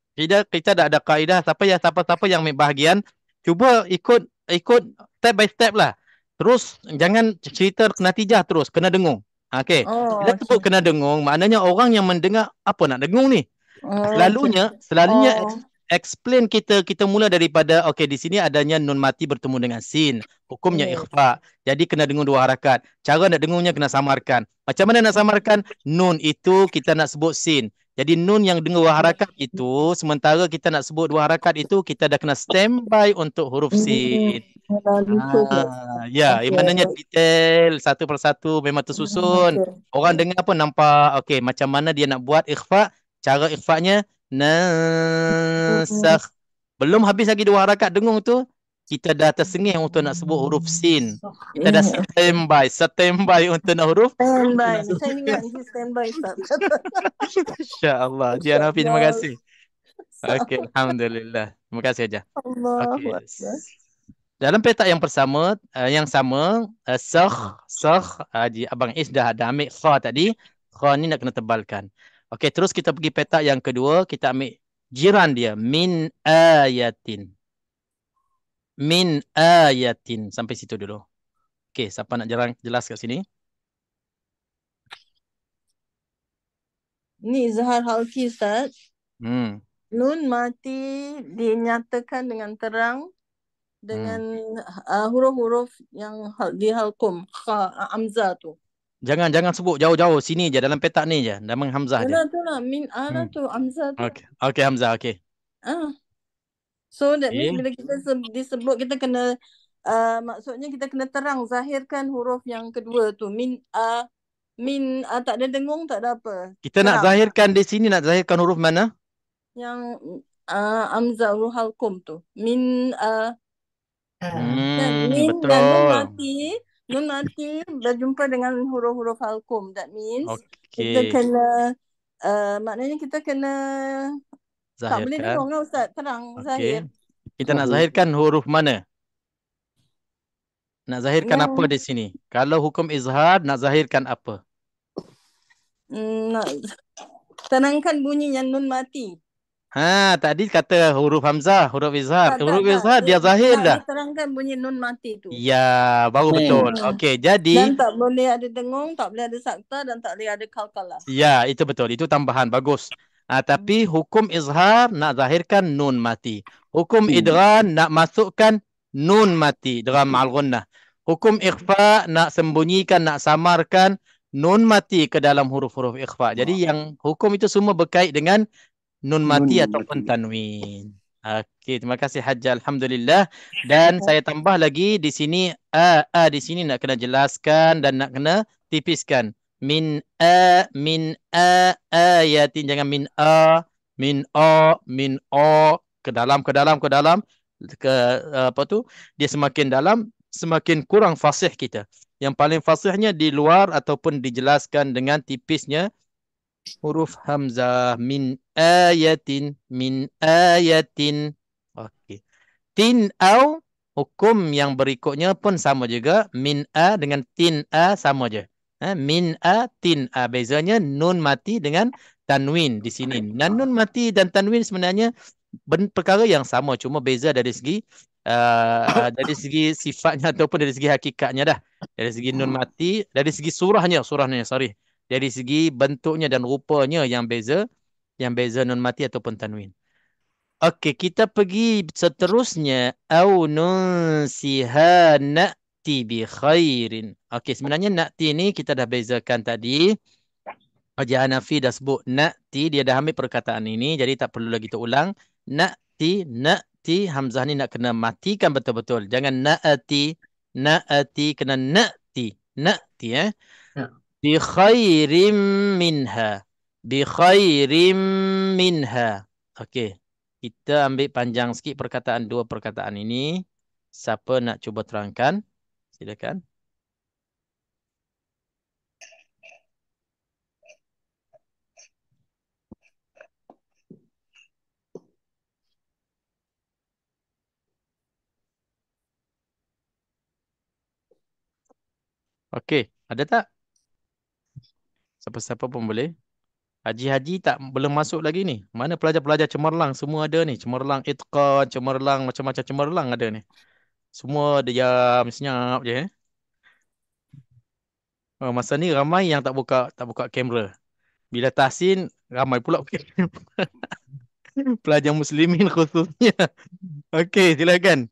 Kita dah ada kaedah. Siapa yang ambil bahagian, cuba ikut step by step lah. Terus jangan cerita natijah terus. Kena dengung. Okey. Bila sebut kena dengung, maknanya orang yang mendengar apa nak dengung ni. Selalunya explain kita mula daripada di sini adanya nun mati bertemu dengan sin. Hukumnya ikhfa. Jadi kena dengung 2 harakat. Cara nak dengungnya kena samarkan. Macam mana nak samarkan? Nun itu kita nak sebut sin. Jadi nun yang dengung 2 harakat itu, sementara kita nak sebut 2 harakat itu, kita dah kena standby untuk huruf sin. Maknanya detail satu persatu memang tersusun. Orang dengar pun nampak macam mana dia nak buat ikhfa. Cara ikhfanya nansakh. Belum habis lagi 2 harakat dengung tu, kita dah tersengih untuk nak sebut huruf sin. Kita dah standby untuk nak huruf. Standby. Saya ingat je standby Ustaz. Insya-Allah. Dia Nafi, terima Allah. kasih. Okey, alhamdulillah. Terima kasih aja. Allahu Okey. Akbar. Dalam petak yang sama, Abang Is dah ada ambil kha tadi. Kha ni nak kena tebalkan. Okey, terus kita pergi petak yang kedua, kita ambil jiran dia, min ayatin. Min ayatin. Sampai situ dulu. Okey, siapa nak jelas kat sini? Ni izhar halki Ustaz. Hmm. Nun mati dinyatakan dengan terang dengan huruf-huruf yang di halqum, kha, amza tu. Jangan sebut jauh-jauh, sini je dalam petak ni je, nama hamzah dia. Yalah tu lah, min ala tu, amza tu. Okey Hamzah, okey. So that means bila kita disebut, kita kena maksudnya kita kena terang zahirkan huruf yang kedua tu, min tak ada dengung, tak ada apa. Kita nak zahirkan di sini, nak zahirkan huruf mana? Yang amza, huruf halqum tu. Min min betul. dan nun mati berjumpa dengan huruf-huruf halqum. That means kita kena maknanya kita kena zahirkan. Tak boleh dengung lah Ustaz, terang, zahir. Kita nak zahirkan huruf mana? Nak zahirkan apa di sini? Kalau hukum izhar, nak zahirkan apa? Nak tenangkan bunyinya nun mati. Tadi kata huruf hamzah, huruf izhar. Huruf izhar dia zahir dah. Terangkan bunyi nun mati tu. Ya, baru betul. Okey, jadi dan tak boleh ada dengung, tak boleh ada sakta dan tak boleh ada kalkalah. Ya, itu betul. Itu tambahan, bagus. Tapi hukum izhar nak zahirkan nun mati. Hukum idgham nak masukkan nun mati, idgham ma'al ghunnah. Hukum ikhfa nak sembunyikan, nak samarkan nun mati ke dalam huruf-huruf ikhfa. Jadi yang hukum itu semua berkait dengan nun mati ataupun tanwin. Okey, terima kasih Hajjah, alhamdulillah. Dan saya tambah lagi di sini di sini nak kena jelaskan dan nak kena tipiskan. Min ayatin, jangan min ke dalam apa tu, dia semakin dalam semakin kurang fasih kita. Yang paling fasihnya di luar ataupun dijelaskan dengan tipisnya huruf hamzah. Min ayatin. Okey. Tin au, hukum yang berikutnya pun sama juga. Min dengan tin sama je. Min tin bezanya nun mati dengan tanwin di sini. Dan nun mati dan tanwin sebenarnya perkara yang sama, cuma beza dari segi sifatnya ataupun dari segi hakikatnya dah. Dari segi nun mati, dari segi surahnya, sorry. Dari segi bentuknya dan rupanya yang beza nun mati ataupun tanwin. Okey, kita pergi seterusnya. Au nunsiha na'ti bi khairin. Okey, sebenarnya na'ti ni kita dah bezakan tadi. Haji Hanafi dah sebut na'ti, dia dah ambil perkataan ini, jadi tak perlu lagi terulang. Na'ti, hamzah ni nak kena matikan betul-betul. Jangan na'ati, kena na'ti. Bi khairim minha. Okey. Kita ambil panjang sikit dua perkataan ini. Siapa nak cuba terangkan? Silakan. Okey, ada tak? Siapa-siapa pun boleh. Haji tak belum masuk lagi ni. Mana pelajar-pelajar cemerlang semua ada ni. Cemerlang itqan, cemerlang macam-macam cemerlang ada ni. Semua diam senyap je. Masa ni ramai yang tak buka kamera. Bila tahsin ramai pula pelajar muslimin khususnya. Okey, silakan.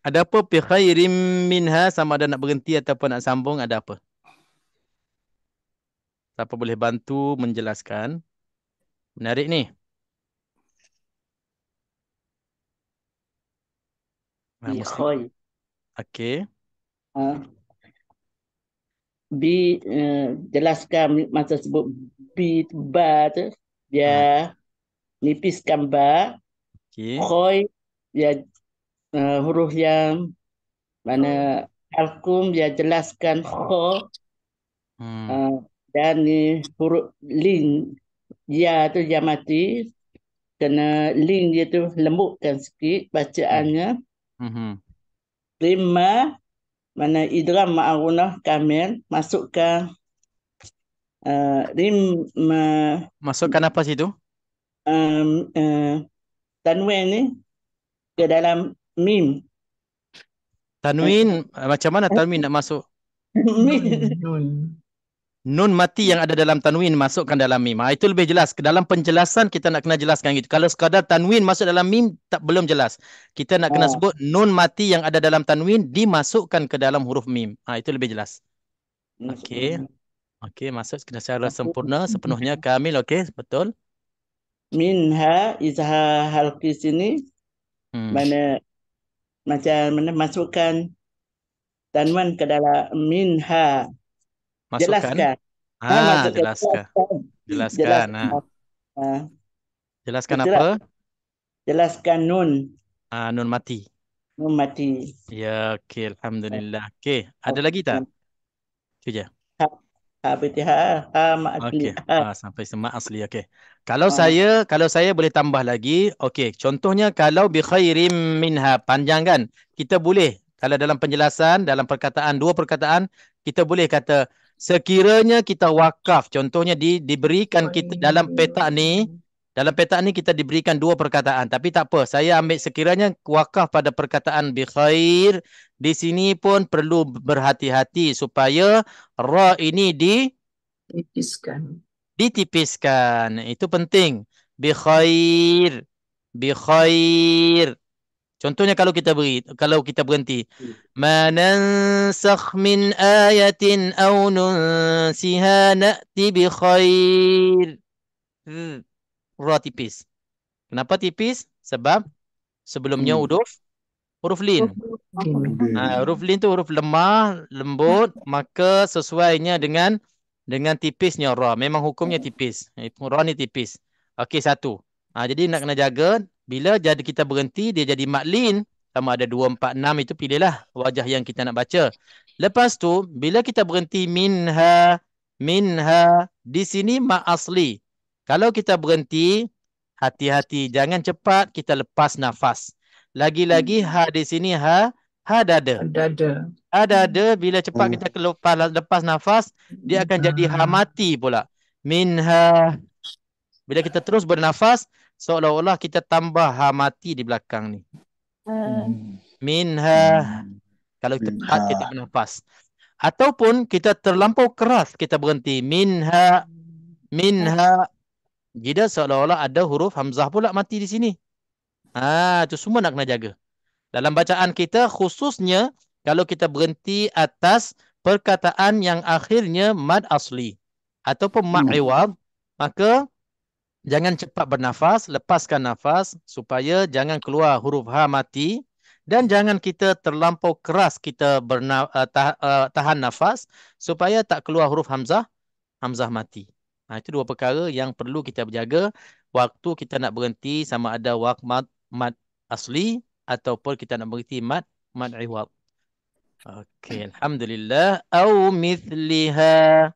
Ada apa bi khairim minha, sama ada nak berhenti ataupun nak sambung, ada apa? Siapa boleh bantu menjelaskan? Menarik ni. Khoi. Okey. Jelaskan masa sebut ba tu dia nipiskan ba. Okey. Khoi dia huruf yang mana Alkum dia jelaskan kho dan ni huruf lin ya tu dia mati kena lin dia tu lembutkan sikit bacaannya. Lima mana idgham ma'arunah kamil masukkan Masukkan apa situ? Tanwin ni ke dalam mim. Tanwin macam mana tanwin nak masuk? Nun mati yang ada dalam tanwin masukkan dalam mim. Itu lebih jelas. Dalam penjelasan kita nak kena jelaskan gitu. Kalau sekadar tanwin masuk dalam mim belum jelas. Kita nak kena sebut nun mati yang ada dalam tanwin dimasukkan ke dalam huruf mim. Itu lebih jelas. Okey. Okey, masuk secara sempurna, sepenuhnya kamil. Okey, betul. Minha izhar halqi sini mana macam mana masukkan tanwin ke dalam minha. Masukkan. Jelaskan. Jelaskan. Jelaskan apa? Jelaskan nun. Nun mati. Nun mati. Ya, okey, alhamdulillah. Okey, ada lagi tak? Itu je. Okey, sampai semak asli. Okey. Kalau saya boleh tambah lagi, okey, contohnya kalau bi khairim minha, panjang kan? Kita boleh kalau dalam penjelasan, dalam perkataan, dua perkataan, kita boleh kata sekiranya kita wakaf, contohnya diberikan kita dalam peta ni kita diberikan dua perkataan, tapi tak apa, saya ambil sekiranya wakaf pada perkataan bi khair. Di sini pun perlu berhati-hati supaya ra ini ditipiskan. Itu penting. Bi khair. Bi khair. Contohnya kalau kita berhenti. Ma nansakh min ayatin aw nunsiha na'ti bi khair. Ra tipis. Kenapa tipis? Sebab sebelumnya huruf lin. Huruf lin tu huruf lemah, lembut, maka sesuainya dengan tipisnya ra. Memang hukumnya tipis. Ra ni tipis. Okey, satu. Jadi nak kena jaga bila kita berhenti dia jadi maklin sama ada 2, 4, 6, itu pilihlah wajah yang kita nak baca. Lepas tu bila kita berhenti minha di sini mak asli. Kalau kita berhenti hati-hati jangan cepat kita lepas nafas. Lagi-lagi ha di sini ha dada. Dada bila cepat kita lepas nafas dia akan jadi ha mati pula. Minha. Bila kita terus bernafas seolah-olah kita tambah ha mati di belakang ni. Minha. Kalau cepat kita bernafas. Ataupun kita terlampau keras kita berhenti. Minha. Jika seolah-olah ada huruf hamzah pula mati di sini. Itu semua nak kena jaga. Dalam bacaan kita khususnya kalau kita berhenti atas perkataan yang akhirnya mad asli ataupun mad iwad, maka jangan cepat bernafas, lepaskan nafas supaya jangan keluar huruf ha mati dan jangan kita terlampau keras kita tahan nafas supaya tak keluar huruf hamzah mati. Itu dua perkara yang perlu kita berjaga waktu kita nak berhenti, sama ada mad asli ataupun kita nak berhenti mad iwad. Okey, alhamdulillah. Au mithliha.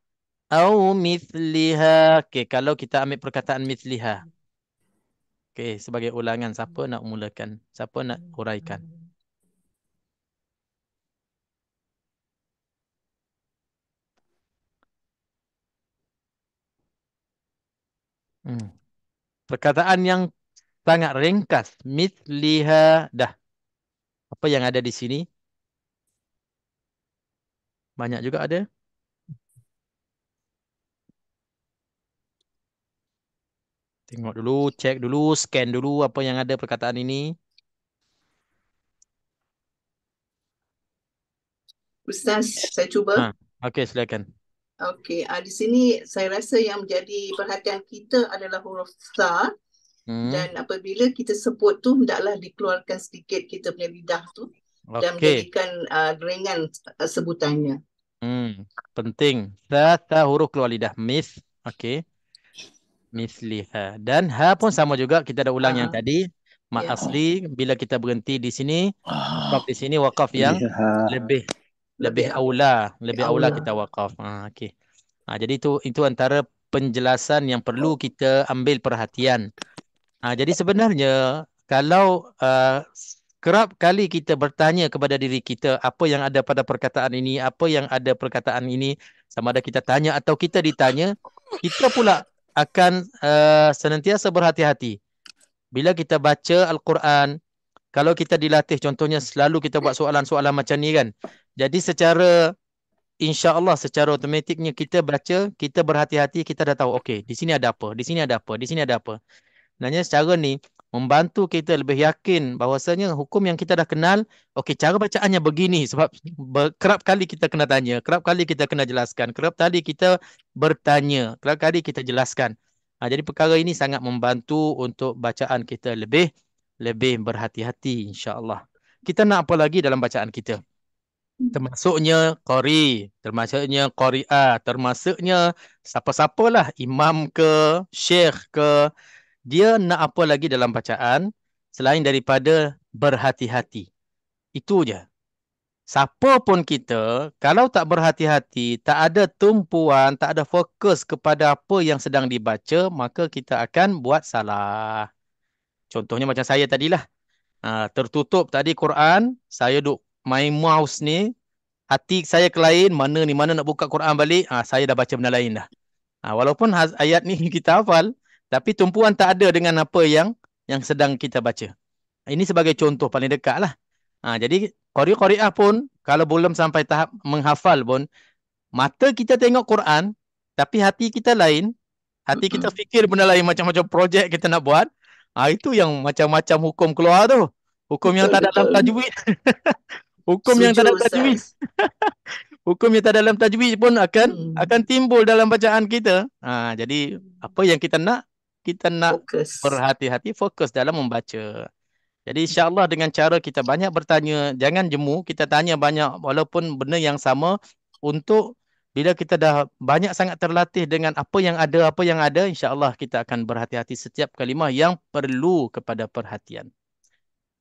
Okey, kalau kita ambil perkataan mithliha. Okey, sebagai ulangan, siapa nak mulakan? Siapa nak huraikan? Perkataan yang sangat ringkas. Mithliha. Dah. Apa yang ada di sini? Banyak juga ada. Tengok dulu, cek dulu, scan dulu apa yang ada perkataan ini. Ustaz, saya cuba. Okey, silakan. Okey, di sini saya rasa yang menjadi perhatian kita adalah huruf tha. Dan apabila kita sebut tu hendaklah dikeluarkan sedikit kita punya lidah tu dan menjadikan ringan sebutannya. Penting. Tha huruf keluar lidah. Okey. Mithliha. Dan ha pun sama juga, kita ada ulang yang tadi. Mad Ya. asli bila kita berhenti di sini, wakaf di sini wakaf yang lebih Lebih aula aula. kita wakaf. Okey. Jadi itu antara penjelasan yang perlu kita ambil perhatian. Jadi sebenarnya kalau kerap kali kita bertanya kepada diri kita apa yang ada pada perkataan ini, apa yang ada perkataan ini, sama ada kita tanya atau kita ditanya, kita pula akan senantiasa berhati-hati. Bila kita baca Al-Quran, kalau kita dilatih contohnya selalu kita buat soalan-soalan macam ni kan. Jadi secara insya-Allah secara automatiknya kita baca, kita berhati-hati, kita dah tahu okey, di sini ada apa, di sini ada apa, di sini ada apa. Sebenarnya secara ni membantu kita lebih yakin bahawasanya hukum yang kita dah kenal, okey cara bacaannya begini sebab kerap kali kita kena tanya, kerap kali kita kena jelaskan, kerap kali kita bertanya, kerap kali kita jelaskan. Jadi perkara ini sangat membantu untuk bacaan kita lebih berhati-hati insya-Allah. Kita nak apa lagi dalam bacaan kita? Termasuknya qari, termasuknya qari'ah, termasuknya siapa-siapalah, imam ke, syekh ke, dia nak apa lagi dalam bacaan selain daripada berhati-hati. Itu je. Siapa pun kita, kalau tak berhati-hati, tak ada tumpuan, tak ada fokus kepada apa yang sedang dibaca, maka kita akan buat salah. Contohnya macam saya tadilah. Tertutup tadi Quran, saya duk main mouse ni, hati saya ke lain, mana ni, mana nak buka Quran balik, saya dah baca benda lain dah. Walaupun ayat ni kita hafal, tapi tumpuan tak ada dengan apa yang sedang kita baca. Ini sebagai contoh paling dekat lah. Jadi qari-qari'ah pun, kalau belum sampai tahap menghafal pun, mata kita tengok Quran, tapi hati kita lain, hati kita fikir benda lain, macam-macam projek kita nak buat. Itu yang macam-macam hukum keluar tu. Hukum yang tak dalam tajwid. Hukum yang tak dalam tajwid. Hukum yang tak dalam tajwid pun akan timbul dalam bacaan kita. Jadi apa yang kita nak Fokus. berhati-hati, fokus dalam membaca. Jadi insya-Allah dengan cara kita banyak bertanya, jangan jemu, kita tanya banyak walaupun benda yang sama, untuk bila kita dah banyak sangat terlatih dengan apa yang ada, insya-Allah kita akan berhati-hati setiap kalimah yang perlu kepada perhatian.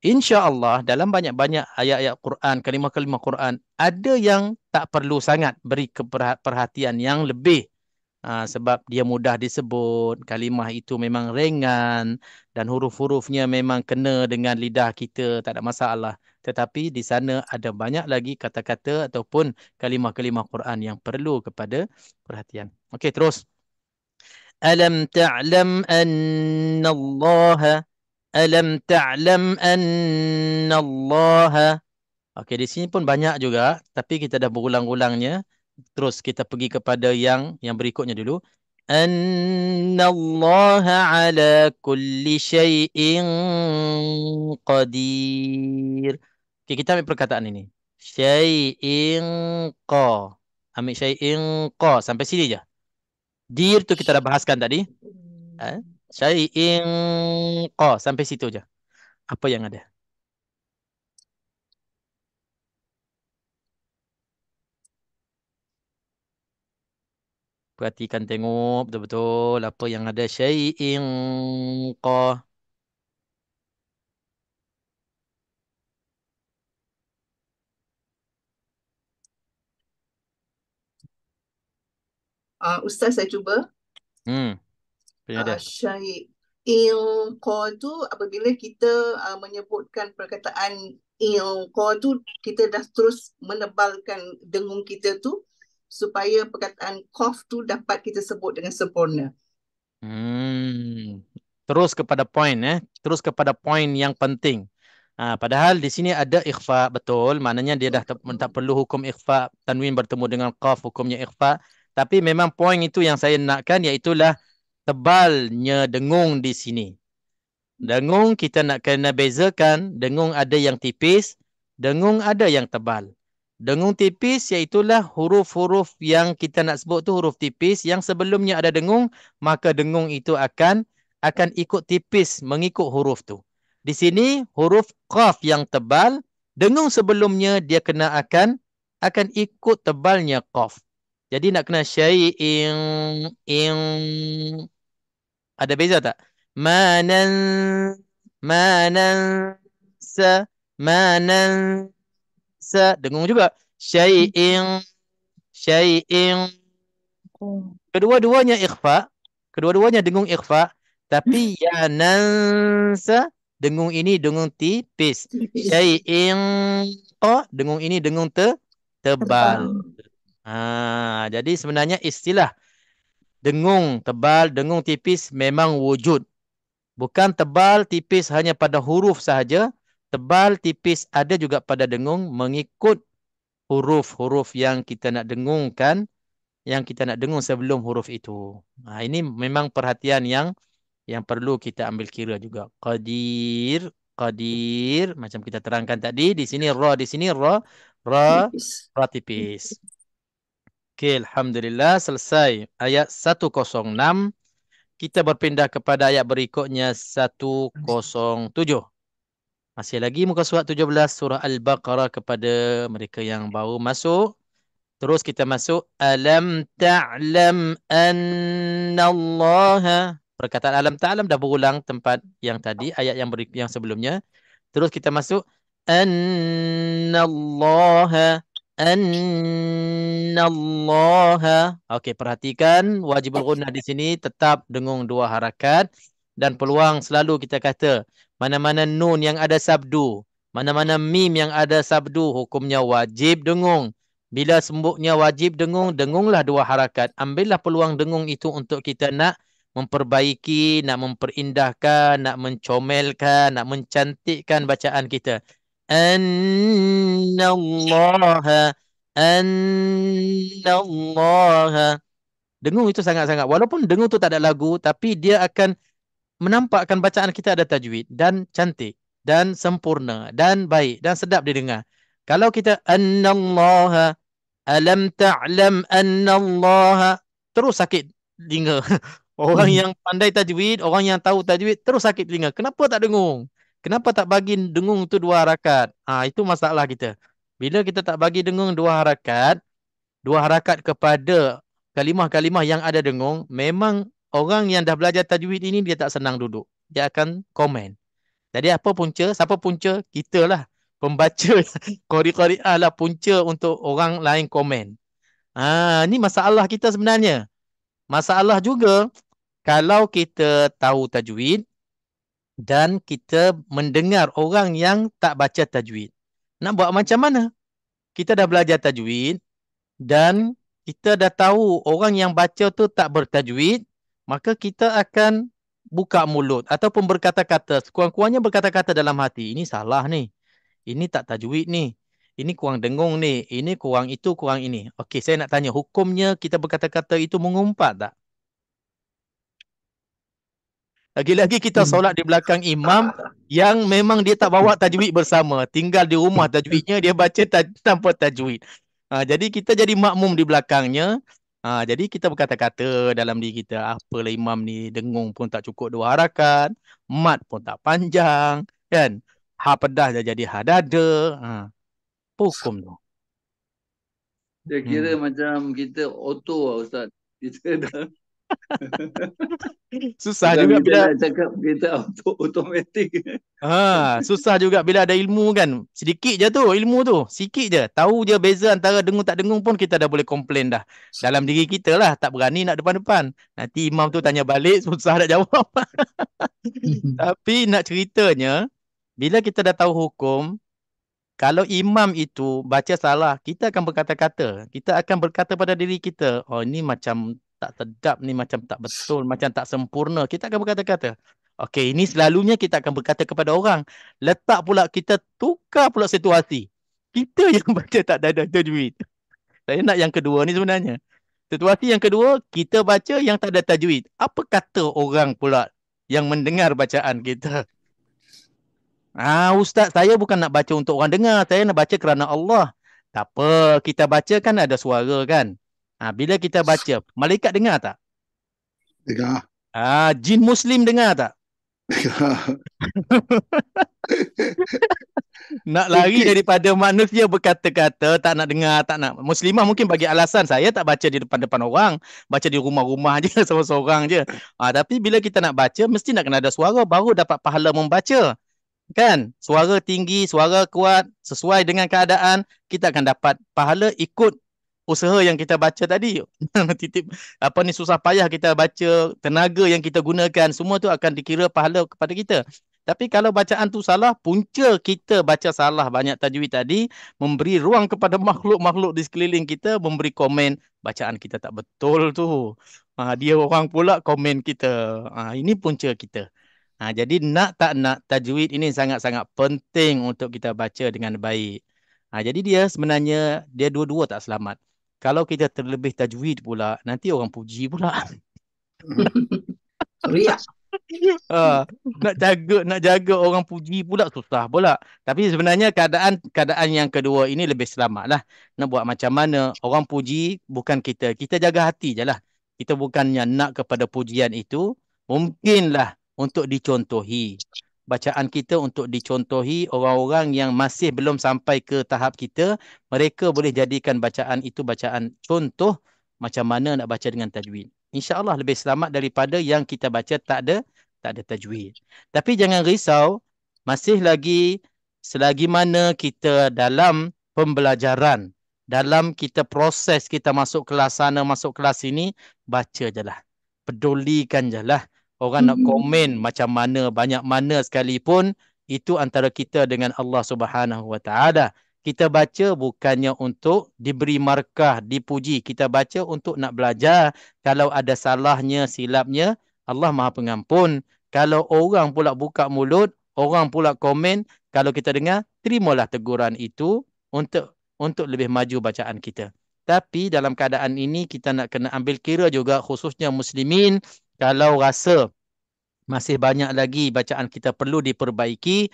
InsyaAllah dalam banyak-banyak ayat-ayat Quran, kalimah-kalimah Quran, ada yang tak perlu sangat beri perhatian yang lebih. Sebab dia mudah disebut, kalimah itu memang ringan dan huruf-hurufnya memang kena dengan lidah kita, tak ada masalah. Tetapi di sana ada banyak lagi kata-kata ataupun kalimah-kalimah Quran yang perlu kepada perhatian. Okey, terus. Alam ta'lam anna Allah Alam ta'lam anna Allah. Okey, di sini pun banyak juga, tapi kita dah berulang-ulangnya. Terus kita pergi kepada yang berikutnya dulu. Anna Allah ala kulli syai'in qadir. Okey, kita ambil perkataan ini. Syai'in qa. Ambil syai'in qa. Sampai sini je. Dir tu kita dah bahaskan tadi. Syai'in qa. Sampai situ je. Apa yang ada? Perhatikan, tengok betul-betul apa yang ada. Syai'in qa. Ustaz, saya cuba. Ilqa tu apabila kita menyebutkan perkataan ilqa tu, kita dah terus menebalkan dengung kita tu supaya perkataan qaf tu dapat kita sebut dengan sempurna. Terus kepada poin, terus kepada poin yang penting. Padahal di sini ada ikhfa, betul, maknanya dia dah tak perlu hukum ikhfa, tanwin bertemu dengan qaf hukumnya ikhfa. Tapi memang poin itu yang saya nakkan, iaitulah tebalnya dengung di sini. Dengung kita nak kena bezakan, dengung ada yang tipis, dengung ada yang tebal. Dengung tipis iaitulah huruf-huruf yang kita nak sebut tu huruf tipis, yang sebelumnya ada dengung, maka dengung itu akan ikut tipis mengikut huruf tu. Di sini huruf qaf yang tebal, dengung sebelumnya dia kena akan ikut tebalnya qaf. Jadi nak kena ada beza tak? Ma nansa. Ma nansa. Dengung juga. Syai'in. Syai'in. Kedua-duanya ikhfa. Kedua-duanya dengung ikhfa. Tapi ya nansa. Dengung ini dengung tipis. Syai'in. Dengung ini dengung tebal. Jadi sebenarnya istilah dengung tebal, dengung tipis memang wujud. Bukan tebal tipis hanya pada huruf sahaja. Tebal tipis ada juga pada dengung mengikut huruf-huruf yang kita nak dengungkan, yang kita nak dengung sebelum huruf itu. Ini memang perhatian yang perlu kita ambil kira juga. Qadir, qadir macam kita terangkan tadi, di sini ra, ra tipis. Okey, alhamdulillah selesai ayat 106. Kita berpindah kepada ayat berikutnya 107. Masih lagi muka surat 17 surah Al-Baqarah kepada mereka yang baru masuk. Terus kita masuk alam ta'lam annallaha. Perkataan alam ta'lam dah berulang tempat yang tadi, ayat yang sebelumnya. Terus kita masuk annallaha. Annallaha. Okey, perhatikan wajibul gunnah di sini tetap dengung dua harakat dan peluang selalu kita kata mana-mana nun yang ada sabdu, mana-mana mim yang ada sabdu, hukumnya wajib dengung. Bila sembuknya wajib dengung, dengunglah dua harakat. Ambillah peluang dengung itu untuk kita nak memperbaiki, nak memperindahkan, nak mencomelkan, nak mencantikkan bacaan kita. Annallaha. Annallaha. Dengung itu sangat-sangat. Walaupun dengung itu tak ada lagu, tapi dia akan menampakkan bacaan kita ada tajwid dan cantik dan sempurna dan baik dan sedap didengar. Kalau kita annallaha, alam ta'lam annallaha, terus sakit telinga. Orang yang pandai tajwid, orang yang tahu tajwid, terus sakit telinga. Kenapa tak dengung? Kenapa tak bagi dengung tu dua harakat? Itu masalah kita. Bila kita tak bagi dengung dua harakat kepada kalimah-kalimah yang ada dengung, memang orang yang dah belajar tajwid ini dia tak senang duduk. Dia akan komen. Jadi apa punca? Siapa punca? Kita lah. Pembaca qari-qari'ah lah punca untuk orang lain komen. Ni masalah kita sebenarnya. Masalah juga kalau kita tahu tajwid dan kita mendengar orang yang tak baca tajwid. Nak buat macam mana? Kita dah belajar tajwid dan kita dah tahu orang yang baca tu tak bertajwid, maka kita akan buka mulut ataupun berkata-kata, sekurang-kurangnya berkata-kata dalam hati, ini salah ni, ini tak tajwid ni, ini kurang dengung ni, ini kurang itu, kurang ini. Okey, saya nak tanya, hukumnya kita berkata-kata itu mengumpat tak? Lagi-lagi kita solat di belakang imam yang memang dia tak bawa tajwid bersama. Tinggal di rumah tajwidnya, dia baca tanpa tajwid. Jadi kita jadi makmum di belakangnya. Jadi kita berkata-kata dalam diri kita, apalah imam ni dengung pun tak cukup dua harakat, mat pun tak panjang, kan? Ha pedas dah jadi ha dada. Hukum tu. Dia kira macam kita auto lah Ustaz. Kita dah susah juga bila nak cakap kita automatik. Susah juga bila ada ilmu kan. Sedikit je tu ilmu tu. Sikit je. Tahu je beza antara dengung tak dengung pun kita dah boleh komplain dah. Dalam diri kita lah. Tak berani nak depan-depan. Nanti imam tu tanya balik. Susah nak jawab. Tapi nak ceritanya, bila kita dah tahu hukum, kalau imam itu baca salah, kita akan berkata-kata. Kita akan berkata pada diri kita, oh ini macam tak sedap, ni macam tak betul, macam tak sempurna. Kita akan berkata-kata. Okey, ini selalunya kita akan berkata kepada orang. Letak pula kita tukar pula situasi. Kita yang baca tak ada tajwid. Saya nak yang kedua ni sebenarnya. Situasi yang kedua, kita baca yang tak ada tajwid. Apa kata orang pula yang mendengar bacaan kita? Ustaz, saya bukan nak baca untuk orang dengar. Saya nak baca kerana Allah. Tak apa, kita baca kan ada suara kan. Bila kita baca, malaikat dengar tak? Dengar. Jin Muslim dengar tak? Nak lari Okey. daripada manusia berkata-kata, tak nak dengar, tak nak. Muslimah mungkin bagi alasan, saya tak baca di depan-depan orang, baca di rumah-rumah je, seorang-seorang je. Tapi bila kita nak baca, mesti nak kena ada suara, baru dapat pahala membaca. Kan? Suara tinggi, suara kuat, sesuai dengan keadaan, kita akan dapat pahala ikut usaha yang kita baca tadi. Titip apa ni, susah payah kita baca, tenaga yang kita gunakan, semua tu akan dikira pahala kepada kita. Tapi kalau bacaan tu salah, punca kita baca salah banyak tajwid tadi, memberi ruang kepada makhluk-makhluk di sekeliling kita, memberi komen bacaan kita tak betul tu. Dia orang pula komen kita. Ini punca kita. Jadi nak tak nak, tajwid ini sangat-sangat penting untuk kita baca dengan baik. Jadi dia sebenarnya, dia dua-dua tak selamat. Kalau kita terlebih tajwid pula, nanti orang puji pula. Riak. Nak jaga orang puji pula susah pula. Tapi sebenarnya keadaan yang kedua ini lebih selamat lah. Nak buat macam mana, orang puji bukan kita. Kita jaga hati je lah. Kita bukannya nak kepada pujian itu. Mungkinlah untuk dicontohi. Bacaan kita untuk dicontohi orang-orang yang masih belum sampai ke tahap kita. Mereka boleh jadikan bacaan itu bacaan contoh macam mana nak baca dengan tajwid. InsyaAllah lebih selamat daripada yang kita baca tak ada tajwid. Tapi jangan risau, masih lagi selagi mana kita dalam pembelajaran, dalam kita proses kita masuk kelas sana, masuk kelas sini, baca je lah. Pedulikan je lah. Orang nak komen macam mana, banyak mana sekalipun, itu antara kita dengan Allah Subhanahu Wa Taala. Kita baca bukannya untuk diberi markah, dipuji. Kita baca untuk nak belajar. Kalau ada salahnya, silapnya, Allah Maha Pengampun. Kalau orang pula buka mulut, orang pula komen, kalau kita dengar, terimalah teguran itu untuk lebih maju bacaan kita. Tapi dalam keadaan ini, kita nak kena ambil kira juga, khususnya muslimin, kalau rasa masih banyak lagi bacaan kita perlu diperbaiki,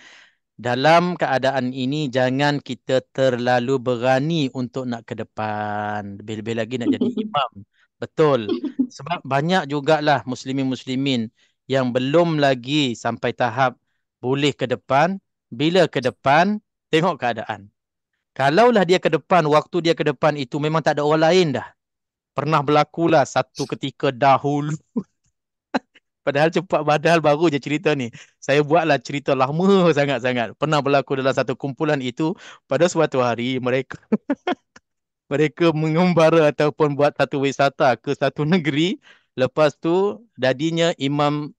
dalam keadaan ini jangan kita terlalu berani untuk nak ke depan. Lebih-lebih lagi nak jadi imam. Betul. Sebab banyak jugalah muslimin-muslimin yang belum lagi sampai tahap boleh ke depan. Bila ke depan, tengok keadaan. Kalaulah dia ke depan, waktu dia ke depan itu memang tak ada orang lain dah. Pernah berlakulah satu ketika dahulu. Padahal baru je cerita ni. Saya buatlah cerita lama sangat-sangat. Pernah berlaku dalam satu kumpulan itu, pada suatu hari mereka mengembara ataupun buat satu wisata ke satu negeri. Lepas tu jadinya imam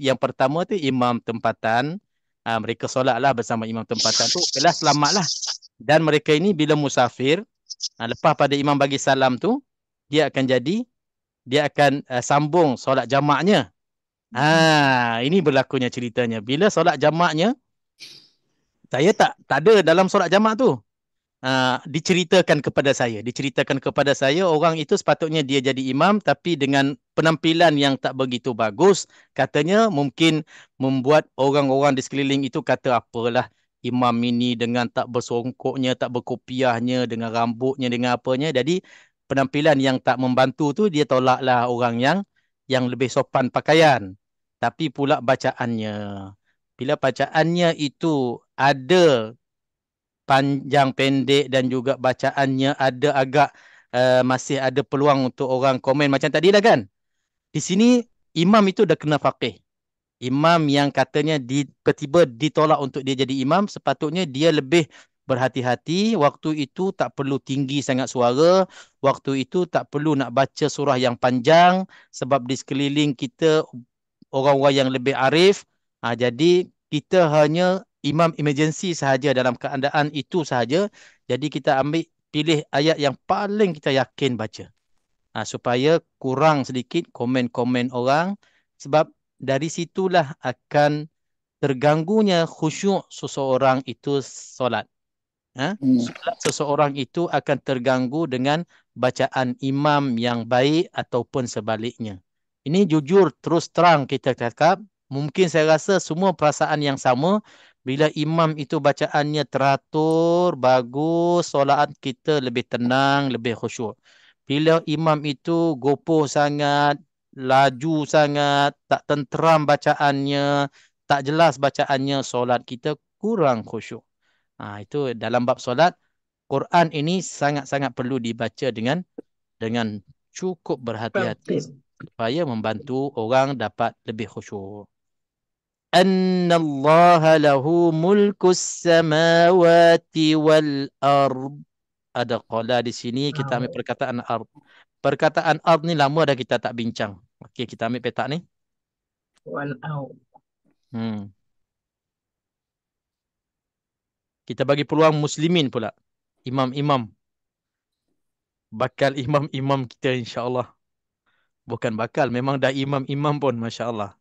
yang pertama tu imam tempatan. Mereka solatlah bersama imam tempatan tu. Okeylah, selamatlah. Dan mereka ini bila musafir, lepas pada imam bagi salam tu, dia akan sambung solat jamaknya. Ini berlakunya ceritanya. Bila solat jamaknya, saya tak ada dalam solat jamak tu. Diceritakan kepada saya, orang itu sepatutnya dia jadi imam, tapi dengan penampilan yang tak begitu bagus. Katanya mungkin membuat orang-orang di sekeliling itu kata apalah, imam ini dengan tak bersongkoknya, tak berkopiahnya, dengan rambutnya, dengan apanya. Jadi penampilan yang tak membantu tu, dia tolaklah orang yang lebih sopan pakaian. Tapi pula bacaannya. Bila bacaannya itu ada panjang pendek dan juga bacaannya ada agak masih ada peluang untuk orang komen macam tadi lah kan. Di sini imam itu dah kena faqih. Imam yang katanya tiba-tiba ditolak untuk dia jadi imam, sepatutnya dia lebih berhati-hati. Waktu itu tak perlu tinggi sangat suara. Waktu itu tak perlu nak baca surah yang panjang. Sebab di sekeliling kita orang-orang yang lebih arif. Jadi kita hanya imam emergency sahaja dalam keadaan itu sahaja. Jadi kita pilih ayat yang paling kita yakin baca. Supaya kurang sedikit komen-komen orang. Sebab dari situlah akan terganggunya khusyuk seseorang itu solat. Solat seseorang itu akan terganggu dengan bacaan imam yang baik ataupun sebaliknya. Ini jujur terus terang kita cakap. Mungkin saya rasa semua perasaan yang sama. Bila imam itu bacaannya teratur, bagus, solat kita lebih tenang, lebih khusyuk. Bila imam itu gopoh sangat, laju sangat, tak tenteram bacaannya, tak jelas bacaannya, solat kita kurang khusyuk. Itu dalam bab solat, Quran ini sangat-sangat perlu dibaca dengan cukup berhati-hati supaya membantu orang dapat lebih khusyuk. Annallaha lahu mulkus samawati wal ard. Ada qala di sini, kita ambil perkataan ard. Perkataan ard ni lama dah kita tak bincang. Okey, kita ambil petak ni. Wal ard. Kita bagi peluang muslimin pula. Imam-imam. Bakal imam-imam kita insya-Allah. Bukan bakal, memang dah imam-imam pun, masya-Allah.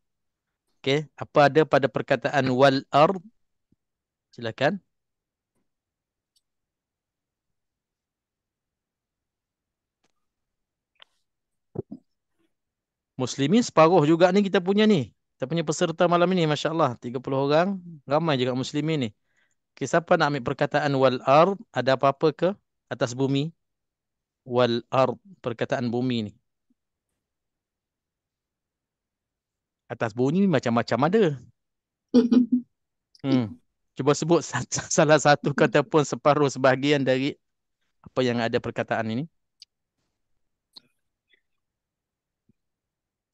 Okey, apa ada pada perkataan wal ard? Silakan. Muslimin separuh juga ni kita punya ni. Kita punya peserta malam ini, masya-Allah, 30 orang, ramai juga muslimin ni. Okey, siapa nak ambil perkataan wal ard? Ada apa-apa ke atas bumi? Wal ard, perkataan bumi ni. Atas bumi macam-macam ada. Cuba sebut salah satu kata pun separuh sebahagian dari apa yang ada perkataan ini.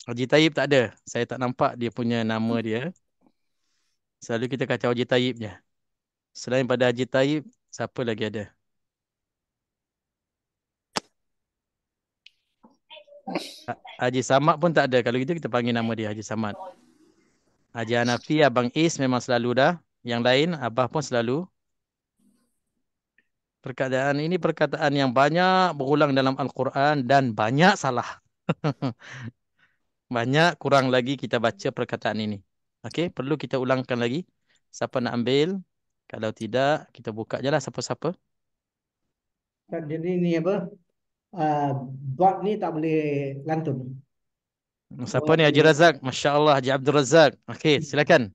Haji Taib tak ada. Saya tak nampak dia punya nama dia. Selalu kita kacau Haji Taib je. Selain pada Haji Taib, siapa lagi ada? Haji Samad pun tak ada. Kalau gitu kita panggil nama dia Haji Samad. Haji Hanafi, Abang Is memang selalu dah. Yang lain, Abah pun selalu. Perkataan ini perkataan yang banyak berulang dalam Al-Quran dan banyak salah. Banyak kurang lagi kita baca perkataan ini. Okey, perlu kita ulangkan lagi. Siapa nak ambil? Kalau tidak, kita buka je lah siapa-siapa. Jadi ni apa? Bot ni tak boleh lantun. Siapa ni? Haji Razak. Masya Allah, Haji Abdul Razak. Okey, silakan.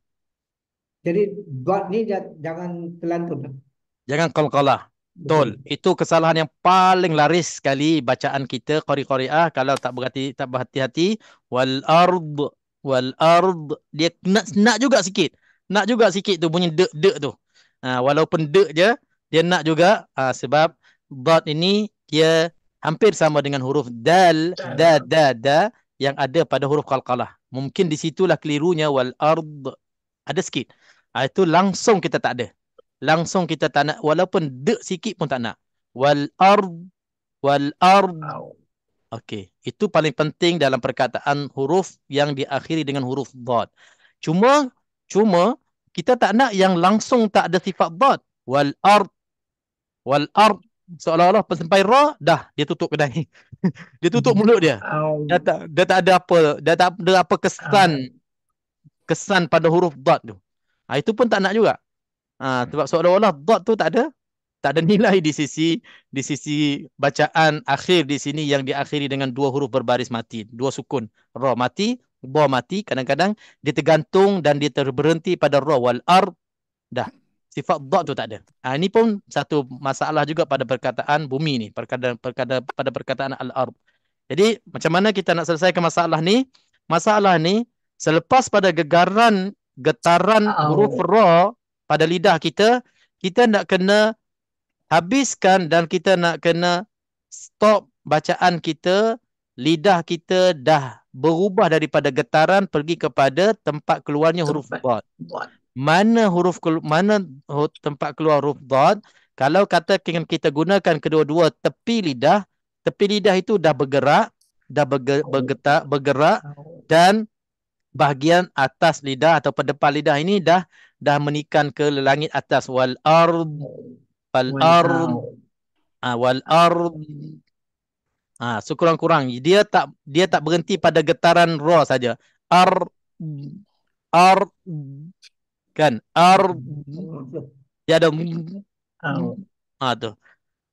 Jadi bot ni jangan terlantun. Jangan qalqalah. Betul. Itu kesalahan yang paling laris sekali bacaan kita qari-qari'ah kalau tak berhati-hati. Wal ard dia nak juga sikit. Nak juga sikit tu bunyi dek tu. Walaupun dek je dia nak juga sebab dad ini dia hampir sama dengan huruf dal da yang ada pada huruf qalqalah. Mungkin di situlah kelirunya wal ard. Ada sikit. Itu langsung kita tak ada. Langsung kita tak nak, walaupun dek sikit pun tak nak. Wal ard. Okey, itu paling penting dalam perkataan huruf yang diakhiri dengan huruf dad. Cuma kita tak nak yang langsung tak ada sifat dad. Wal ard seolah-olah sampai ra dah dia tutup kedai. Dia tutup mulut dia. Dia tak ada apa kesan pada huruf dad tu. Itu pun tak nak juga. Sebab seolah-olah dot tu tak ada nilai di sisi bacaan akhir di sini yang diakhiri dengan dua huruf berbaris mati, dua sukun. Ra mati, ba mati, kadang-kadang dia tergantung dan dia berhenti pada ra wal ard. Dah. Sifat dot tu tak ada. Ini pun satu masalah juga pada perkataan bumi ni, pada perkataan al-ard. Jadi macam mana kita nak selesaikan masalah ni? Masalah ni selepas pada getaran huruf ra pada lidah kita nak kena habiskan dan kita nak kena stop bacaan kita. Lidah kita dah berubah daripada getaran pergi kepada tempat keluarnya huruf dad. Mana tempat keluar huruf dad? Kalau katakan kita gunakan kedua-dua tepi lidah itu dah bergerak, bergerak dan bahagian atas lidah atau depan lidah ini dah menikan ke langit atas. Wal ard sekurang-kurang dia tak berhenti pada getaran ra saja. Kan dia ada tu.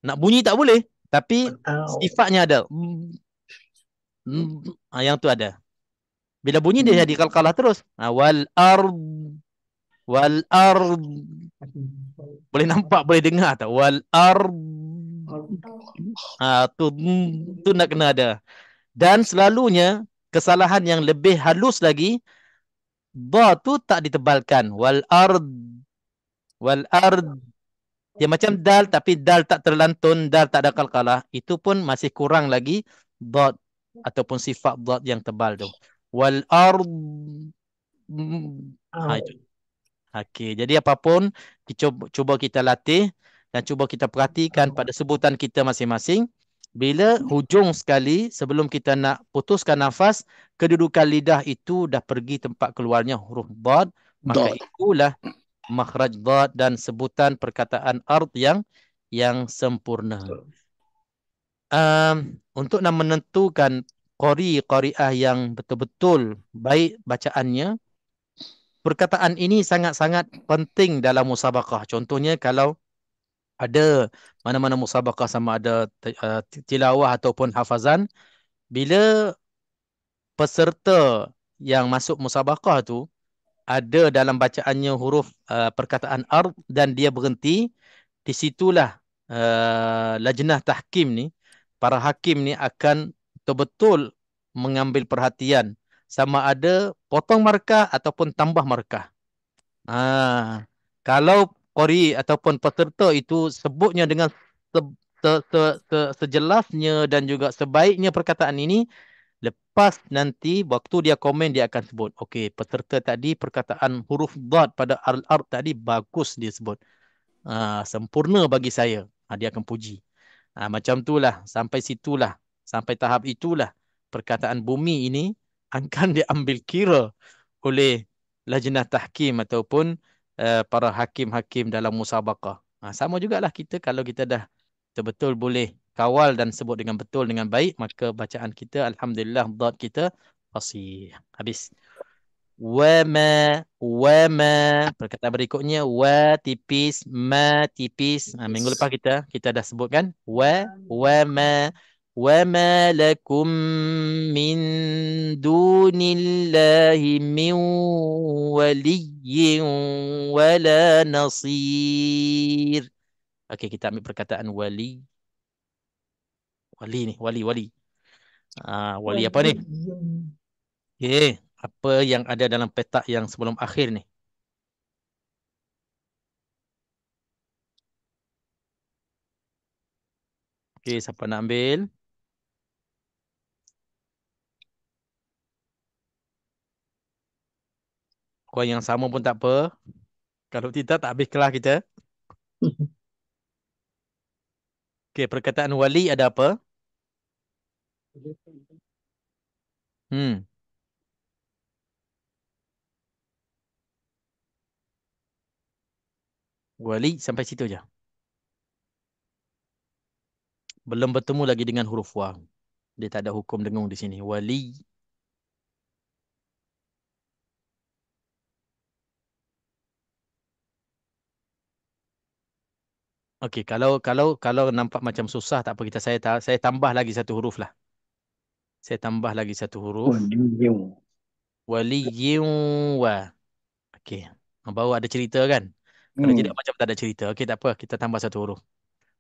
Nak bunyi tak boleh, tapi sifatnya ada. Yang tu ada. Bila bunyi dia jadi qalqalah terus. Wal ard. Boleh nampak, boleh dengar tak? Wal ard. Tu nak kena ada. Dan selalunya kesalahan yang lebih halus lagi, ba tu tak ditebalkan. Wal ard. Wal ard. Dia macam dal tapi dal tak terlantun, dal tak ada qalqalah. Itu pun masih kurang lagi dot ataupun sifat dot yang tebal tu. Wal ard. Itu. Okey, jadi apapun cuba kita latih dan cuba kita perhatikan pada sebutan kita masing-masing. Bila hujung sekali sebelum kita nak putuskan nafas, kedudukan lidah itu dah pergi tempat keluarnya huruf dad, maka itulah makhraj dad dan sebutan perkataan ard yang sempurna. Untuk nak menentukan qari'ah yang betul-betul baik bacaannya, perkataan ini sangat-sangat penting dalam musabaqah. Contohnya kalau ada mana-mana musabaqah sama ada tilawah ataupun hafazan, bila peserta yang masuk musabaqah tu ada dalam bacaannya huruf perkataan ard dan dia berhenti, di situlah lajnah tahkim ni, para hakim ni akan betul-betul mengambil perhatian sama ada potong markah ataupun tambah markah. Kalau qari ataupun peserta itu sebutnya dengan sejelasnya dan juga sebaiknya perkataan ini, lepas nanti waktu dia komen dia akan sebut, okey, peserta tadi perkataan huruf dad pada al-ard tadi bagus dia sebut. Sempurna bagi saya. Dia akan puji. Macam itulah, sampai situlah, sampai tahap itulah perkataan bumi ini akan diambil kira oleh lajnah tahkim ataupun para hakim-hakim dalam musabaqah. Sama jugalah kita, kalau kita dah betul-betul boleh kawal dan sebut dengan betul dengan baik, maka bacaan kita alhamdulillah dad kita fasih. Habis. Wama, perkataan berikutnya wa tipis, ma tipis. Minggu lepas kita dah sebutkan wama lakum min dunillahi min waliyyin wala nasir. Okey, kita ambil perkataan wali. Wali ni, wali. Wali apa ni? Okey, apa yang ada dalam petak yang sebelum akhir ni? Okey, siapa nak ambil? Kau yang sama pun tak apa. Kalau tidak, tak habis kelas kita. Okey, perkataan wali ada apa? Wali sampai situ je. Belum bertemu lagi dengan huruf wa. Dia tak ada hukum dengung di sini. Wali. Okey, kalau nampak macam susah, tak apa, saya tambah lagi satu huruf lah. Saya tambah lagi satu huruf. Waliyyin wa. Okey. Baru ada cerita kan? Kalau tidak macam tak ada cerita. Okey, tak apa, kita tambah satu huruf.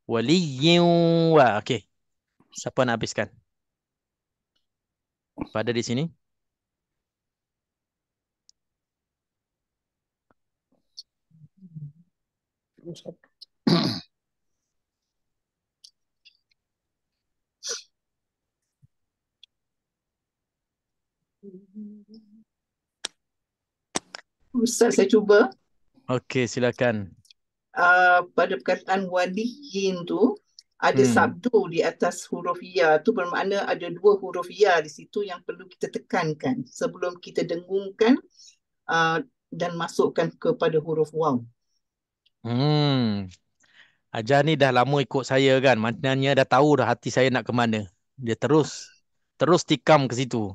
Waliyyin wa. Okey. Siapa nak habiskan? Pada di sini. Ustaz, saya cuba. Okey, silakan. Pada perkataan waliyin tu ada sabdu di atas huruf ya, tu bermakna ada dua huruf ya di situ yang perlu kita tekankan sebelum kita dengungkan dan masukkan kepada huruf waw. Ajar ni dah lama ikut saya kan. Maknanya dah tahu dah hati saya nak ke mana. Dia terus tikam ke situ.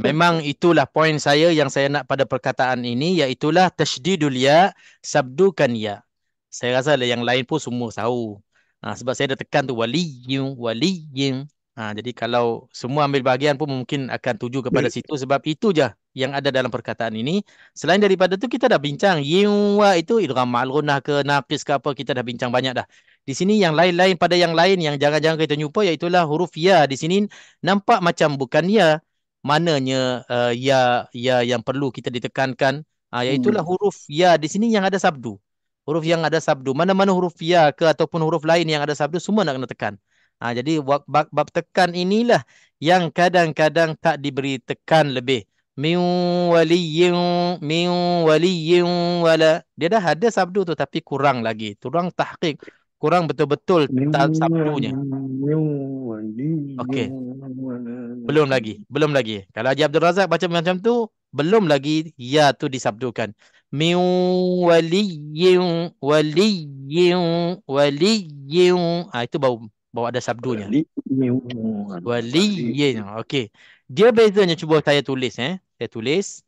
Memang itulah poin saya yang saya nak pada perkataan ini, iaitulah tasydidul ya, sabdukan ya. Saya rasa yang lain pun semua tahu. Sebab saya dah tekan tu waliyyin. Jadi kalau semua ambil bahagian pun mungkin akan tuju kepada situ, sebab itu je yang ada dalam perkataan ini. Selain daripada tu kita dah bincang wa itu idgham ma'al ghunnah ke naqis ke apa, kita dah bincang banyak dah. Di sini yang lain-lain pada yang lain yang jangan-jangan kita jumpa, iaitulah huruf ya. Di sini nampak macam bukan ya, mananya ya yang perlu kita ditekankan. Iaitulah huruf ya di sini yang ada sabdu. Huruf yang ada sabdu. Mana-mana huruf ya ke ataupun huruf lain yang ada sabdu semua nak kena tekan. Jadi bab tekan inilah yang kadang-kadang tak diberi tekan lebih. Min waliyyin min waliyyin wala. Dia dah ada sabdu tu tapi kurang lagi. Kurang tahqiq. Kurang betul-betul sabdunya. Okey. Belum lagi. Kalau Haji Abdul Razak baca macam tu, belum lagi ya tu disabdukan. Min waliyyin waliyyin. Itu baru ada sabdunya. Waliyyin. Okey. Dia bezanya cuba saya tulis Saya tulis.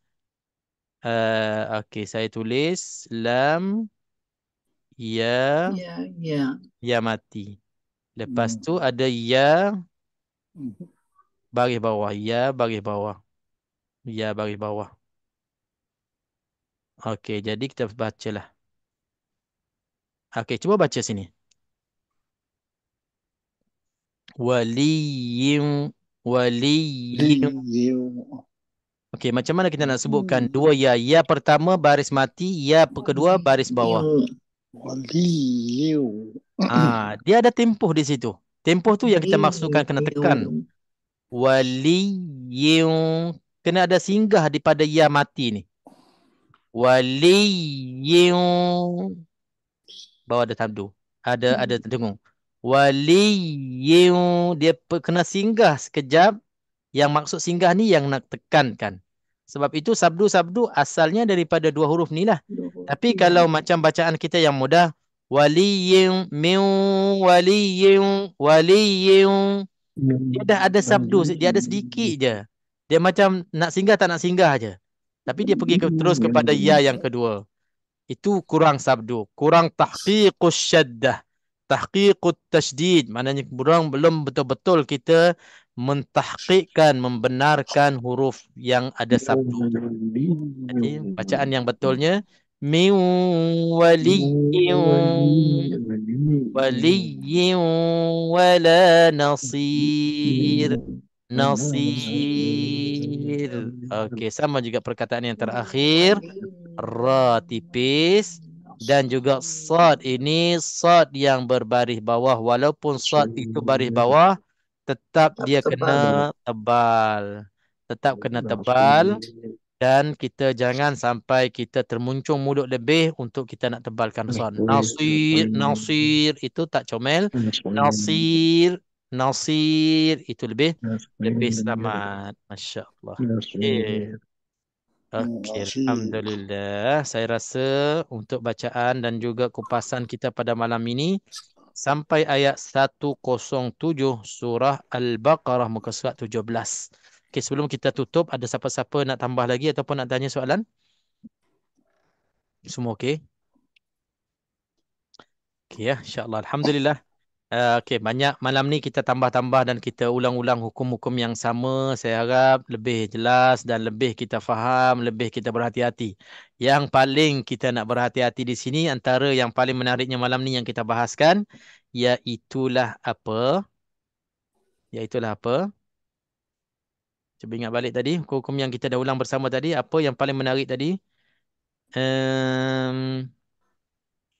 Okey, saya tulis lam ya ya mati. Lepas tu ada ya baris bawah, ya baris bawah. Ya baris bawah. Okey, jadi kita bacalah. Okey, cuba baca sini. Waliyyin. Okey, macam mana kita nak sebutkan dua ya? Ya pertama baris mati, ya kedua baris bawah. Dia ada tempoh di situ. Tempoh tu yang kita maksudkan kena tekan. Waliyyin. Kena ada singgah daripada ya mati ni. Waliyyin. Bawah ada sabdu. Ada dengung. Waliyyin. Dia kena singgah sekejap. Yang maksud singgah ni yang nak tekankan. Sebab itu sabdu-sabdu asalnya daripada dua huruf ni lah. Tapi kalau macam bacaan kita yang mudah. Waliyyin min waliyyin. Dia dah ada sabdu. Dia ada sedikit je. Dia macam nak singgah tak nak singgah je. Tapi dia pergi terus kepada ya yang kedua. Itu kurang sabdu. Kurang tahqiqus syaddah. Tahqiqut tasydid. Maknanya belum betul-betul kita mentahqiqkan, membenarkan huruf yang ada sabdu. Jadi bacaan yang betulnya min waliyyin wala nasir. Okey, sama juga perkataan yang terakhir. Ra tipis dan juga sad ini sad yang berbaris bawah. Walaupun sad itu baris bawah, tetap dia kena tebal. Tetap kena tebal. Dan kita jangan sampai kita termuncung mulut lebih untuk kita nak tebalkan sad. Nasir itu tak comel. Nasir itu lebih selamat. Masya Allah. Okey, alhamdulillah. Saya rasa untuk bacaan dan juga kupasan kita pada malam ini sampai ayat 107 surah Al-Baqarah muka surat 17. Okey, sebelum kita tutup, ada siapa-siapa nak tambah lagi ataupun nak tanya soalan? Semua okey? Okey ya, insya-Allah. Alhamdulillah. Okey, banyak malam ni kita tambah-tambah dan kita ulang-ulang hukum-hukum yang sama. Saya harap lebih jelas dan lebih kita faham, lebih kita berhati-hati. Yang paling kita nak berhati-hati di sini, antara yang paling menariknya malam ni yang kita bahaskan, iaitulah apa? Cuba ingat balik tadi, hukum-hukum yang kita dah ulang bersama tadi. Apa yang paling menarik tadi?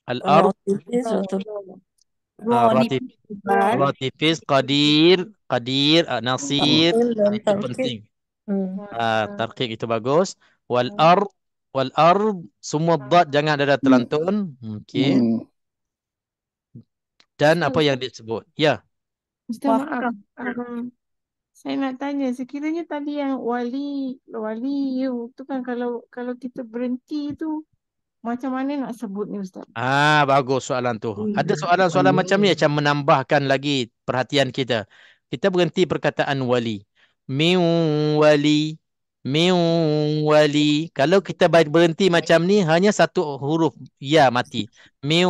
Al-ard. Ratifis, qadir, nasir. Itu penting. Tarqiq itu bagus. Wal-ard, semua dad jangan ada terlantun. Okey. Dan apa yang disebut? Ya. Ustaz, maaf. Saya nak tanya, sekiranya tadi yang wali tu kan kalau kita berhenti tu macam mana nak sebut ni Ustaz? Bagus soalan tu. Ada soalan-soalan macam ni macam menambahkan lagi perhatian kita. Kita berhenti perkataan wali. Min wali. Kalau kita berhenti macam ni hanya satu huruf ya mati. Min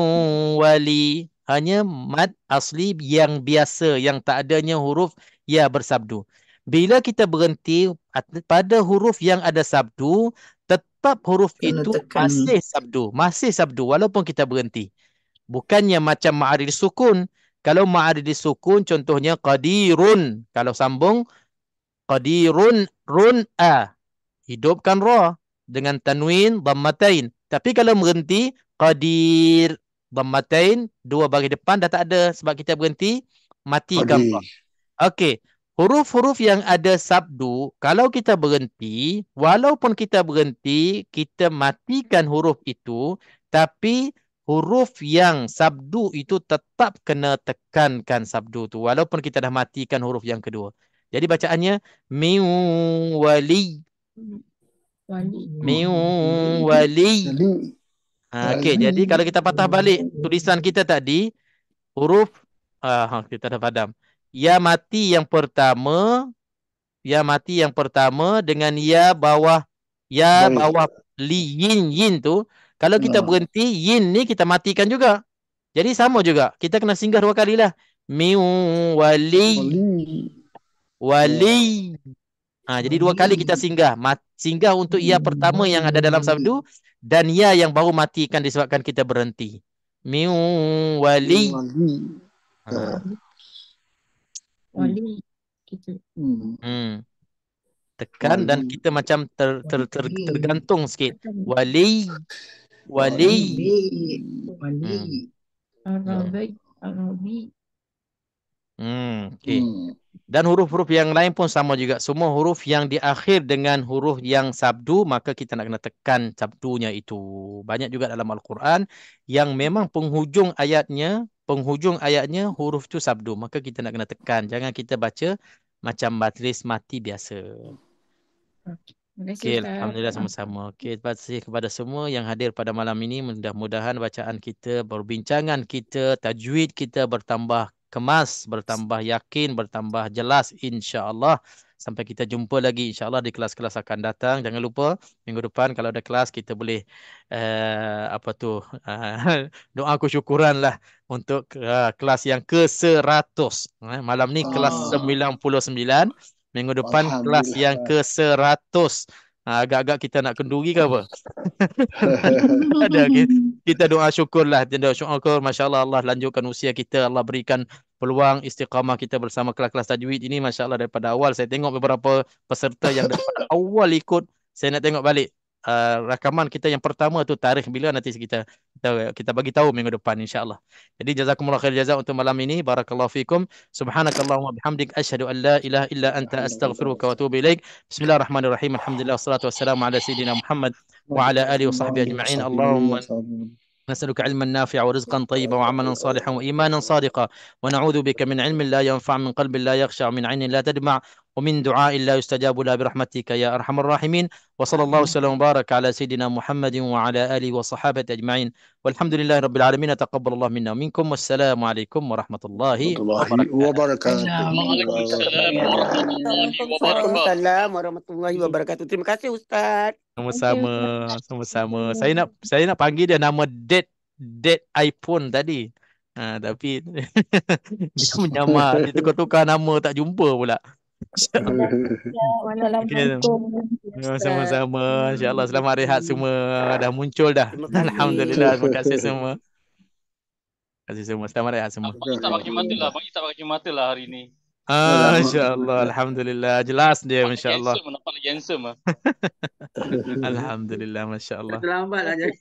wali. Hanya mad asli yang biasa, yang tak adanya huruf ya bersabdu. Bila kita berhenti pada huruf yang ada sabdu, tetap huruf itu masih sabdu walaupun kita berhenti. Bukannya macam ma'arid sukun. Kalau ma'arid sukun contohnya qadirun, kalau sambung qadirun run'a. Hidupkan ra dengan tanwin dhammatain. Tapi kalau berhenti qadir dhammatain, dua baris depan dah tak ada sebab kita berhenti matikan ra. Qadir. Okey. Huruf-huruf yang ada sabdu, kalau kita berhenti, walaupun kita berhenti, kita matikan huruf itu, tapi huruf yang sabdu itu tetap kena tekankan sabdu tu, walaupun kita dah matikan huruf yang kedua. Jadi bacaannya min wali. Min wali. Okey, jadi kalau kita patah balik tulisan kita tadi, huruf kita dah padam. Ya mati yang pertama, dengan ya bawah yin tu. Kalau kita berhenti yin ni kita matikan juga. Jadi sama juga. Kita kena singgah dua kali lah. Min wali. Jadi dua kali kita singgah. Singgah untuk ya pertama yang ada dalam sabdu dan ya yang baru matikan disebabkan kita berhenti. Min wali. Wali. Gitu. Tekan wali. Dan kita macam tergantung sikit. Wali. Arabi. Okay. Dan huruf-huruf yang lain pun sama juga. Semua huruf yang diakhir dengan huruf yang sabdu, maka kita nak kena tekan sabdunya itu. Banyak juga dalam Al-Quran yang memang penghujung ayatnya huruf tu sabdu. Maka kita nak kena tekan. Jangan kita baca macam baris mati biasa. Okey, alhamdulillah sama-sama. Okey, terima kasih kepada semua yang hadir pada malam ini. Mudah-mudahan bacaan kita, perbincangan kita, tajwid kita bertambah kemas, bertambah yakin, bertambah jelas insya-Allah. Sampai kita jumpa lagi insya-Allah di kelas-kelas akan datang. Jangan lupa minggu depan kalau ada kelas kita boleh doa kesyukuran lah untuk kelas yang ke-100. Malam ni kelas 99. Minggu depan kelas yang ke-100. Agak-agak kita nak kenduri ke apa? Ada, kita doa syukurlah. Doa syukur, masya-Allah, Allah lanjutkan usia kita, Allah berikan peluang istiqamah kita bersama kelas-kelas tajwid ini. Masya-Allah, daripada awal saya tengok beberapa peserta yang daripada awal ikut. Saya nak tengok balik rakaman kita yang pertama tu tarikh bila, nanti kita bagi tahu minggu depan insya-Allah. Jadi jazakumullah khair jazak untuk malam ini. Barakallahu fikum. Subhanakallahumma bihamdik asyhadu an la ilaha illa anta astaghfiruka wa atubu ilaik. Bismillahirrahmanirrahim. Alhamdulillah wassalatu wassalamu ala sayyidina Muhammad wa ala alihi wa sahbihi ajma'in. Allahumma نسألك علما نافعا ورزقا طيبا وعملا صالحا وإيمانا صادقا ونعوذ بك من علم لا ينفع من قلب لا يخشع من عين لا تدمع ومن دعاء لا يستجاب له برحمتك يا أرحم الراحمين وصلى الله وسلم وبارك على سيدنا محمد وعلى آله وصحابه أجمعين والحمد لله رب العالمين تقبل الله منا ومنكم والسلام عليكم ورحمة الله وبركاته. Waalaikumsalam warahmatullahi wabarakatuh. Terima kasih Ustaz. Sama-sama. Saya nak panggil dia nama Date iPhone tadi. Tapi dia menyamar, dia tukar-tukar nama tak jumpa pula. Sama-sama. InsyaAllah selamat rehat semua. Dah muncul dah. Alhamdulillah. Terima kasih semua. Selamat rehat semua. Bang tak pakai mata lah hari ni. InsyaAllah. Alhamdulillah. Jelas dia insyaAllah. Nampak lagi handsome. Alhamdulillah. Masya Allah. Terlambat lah jadi.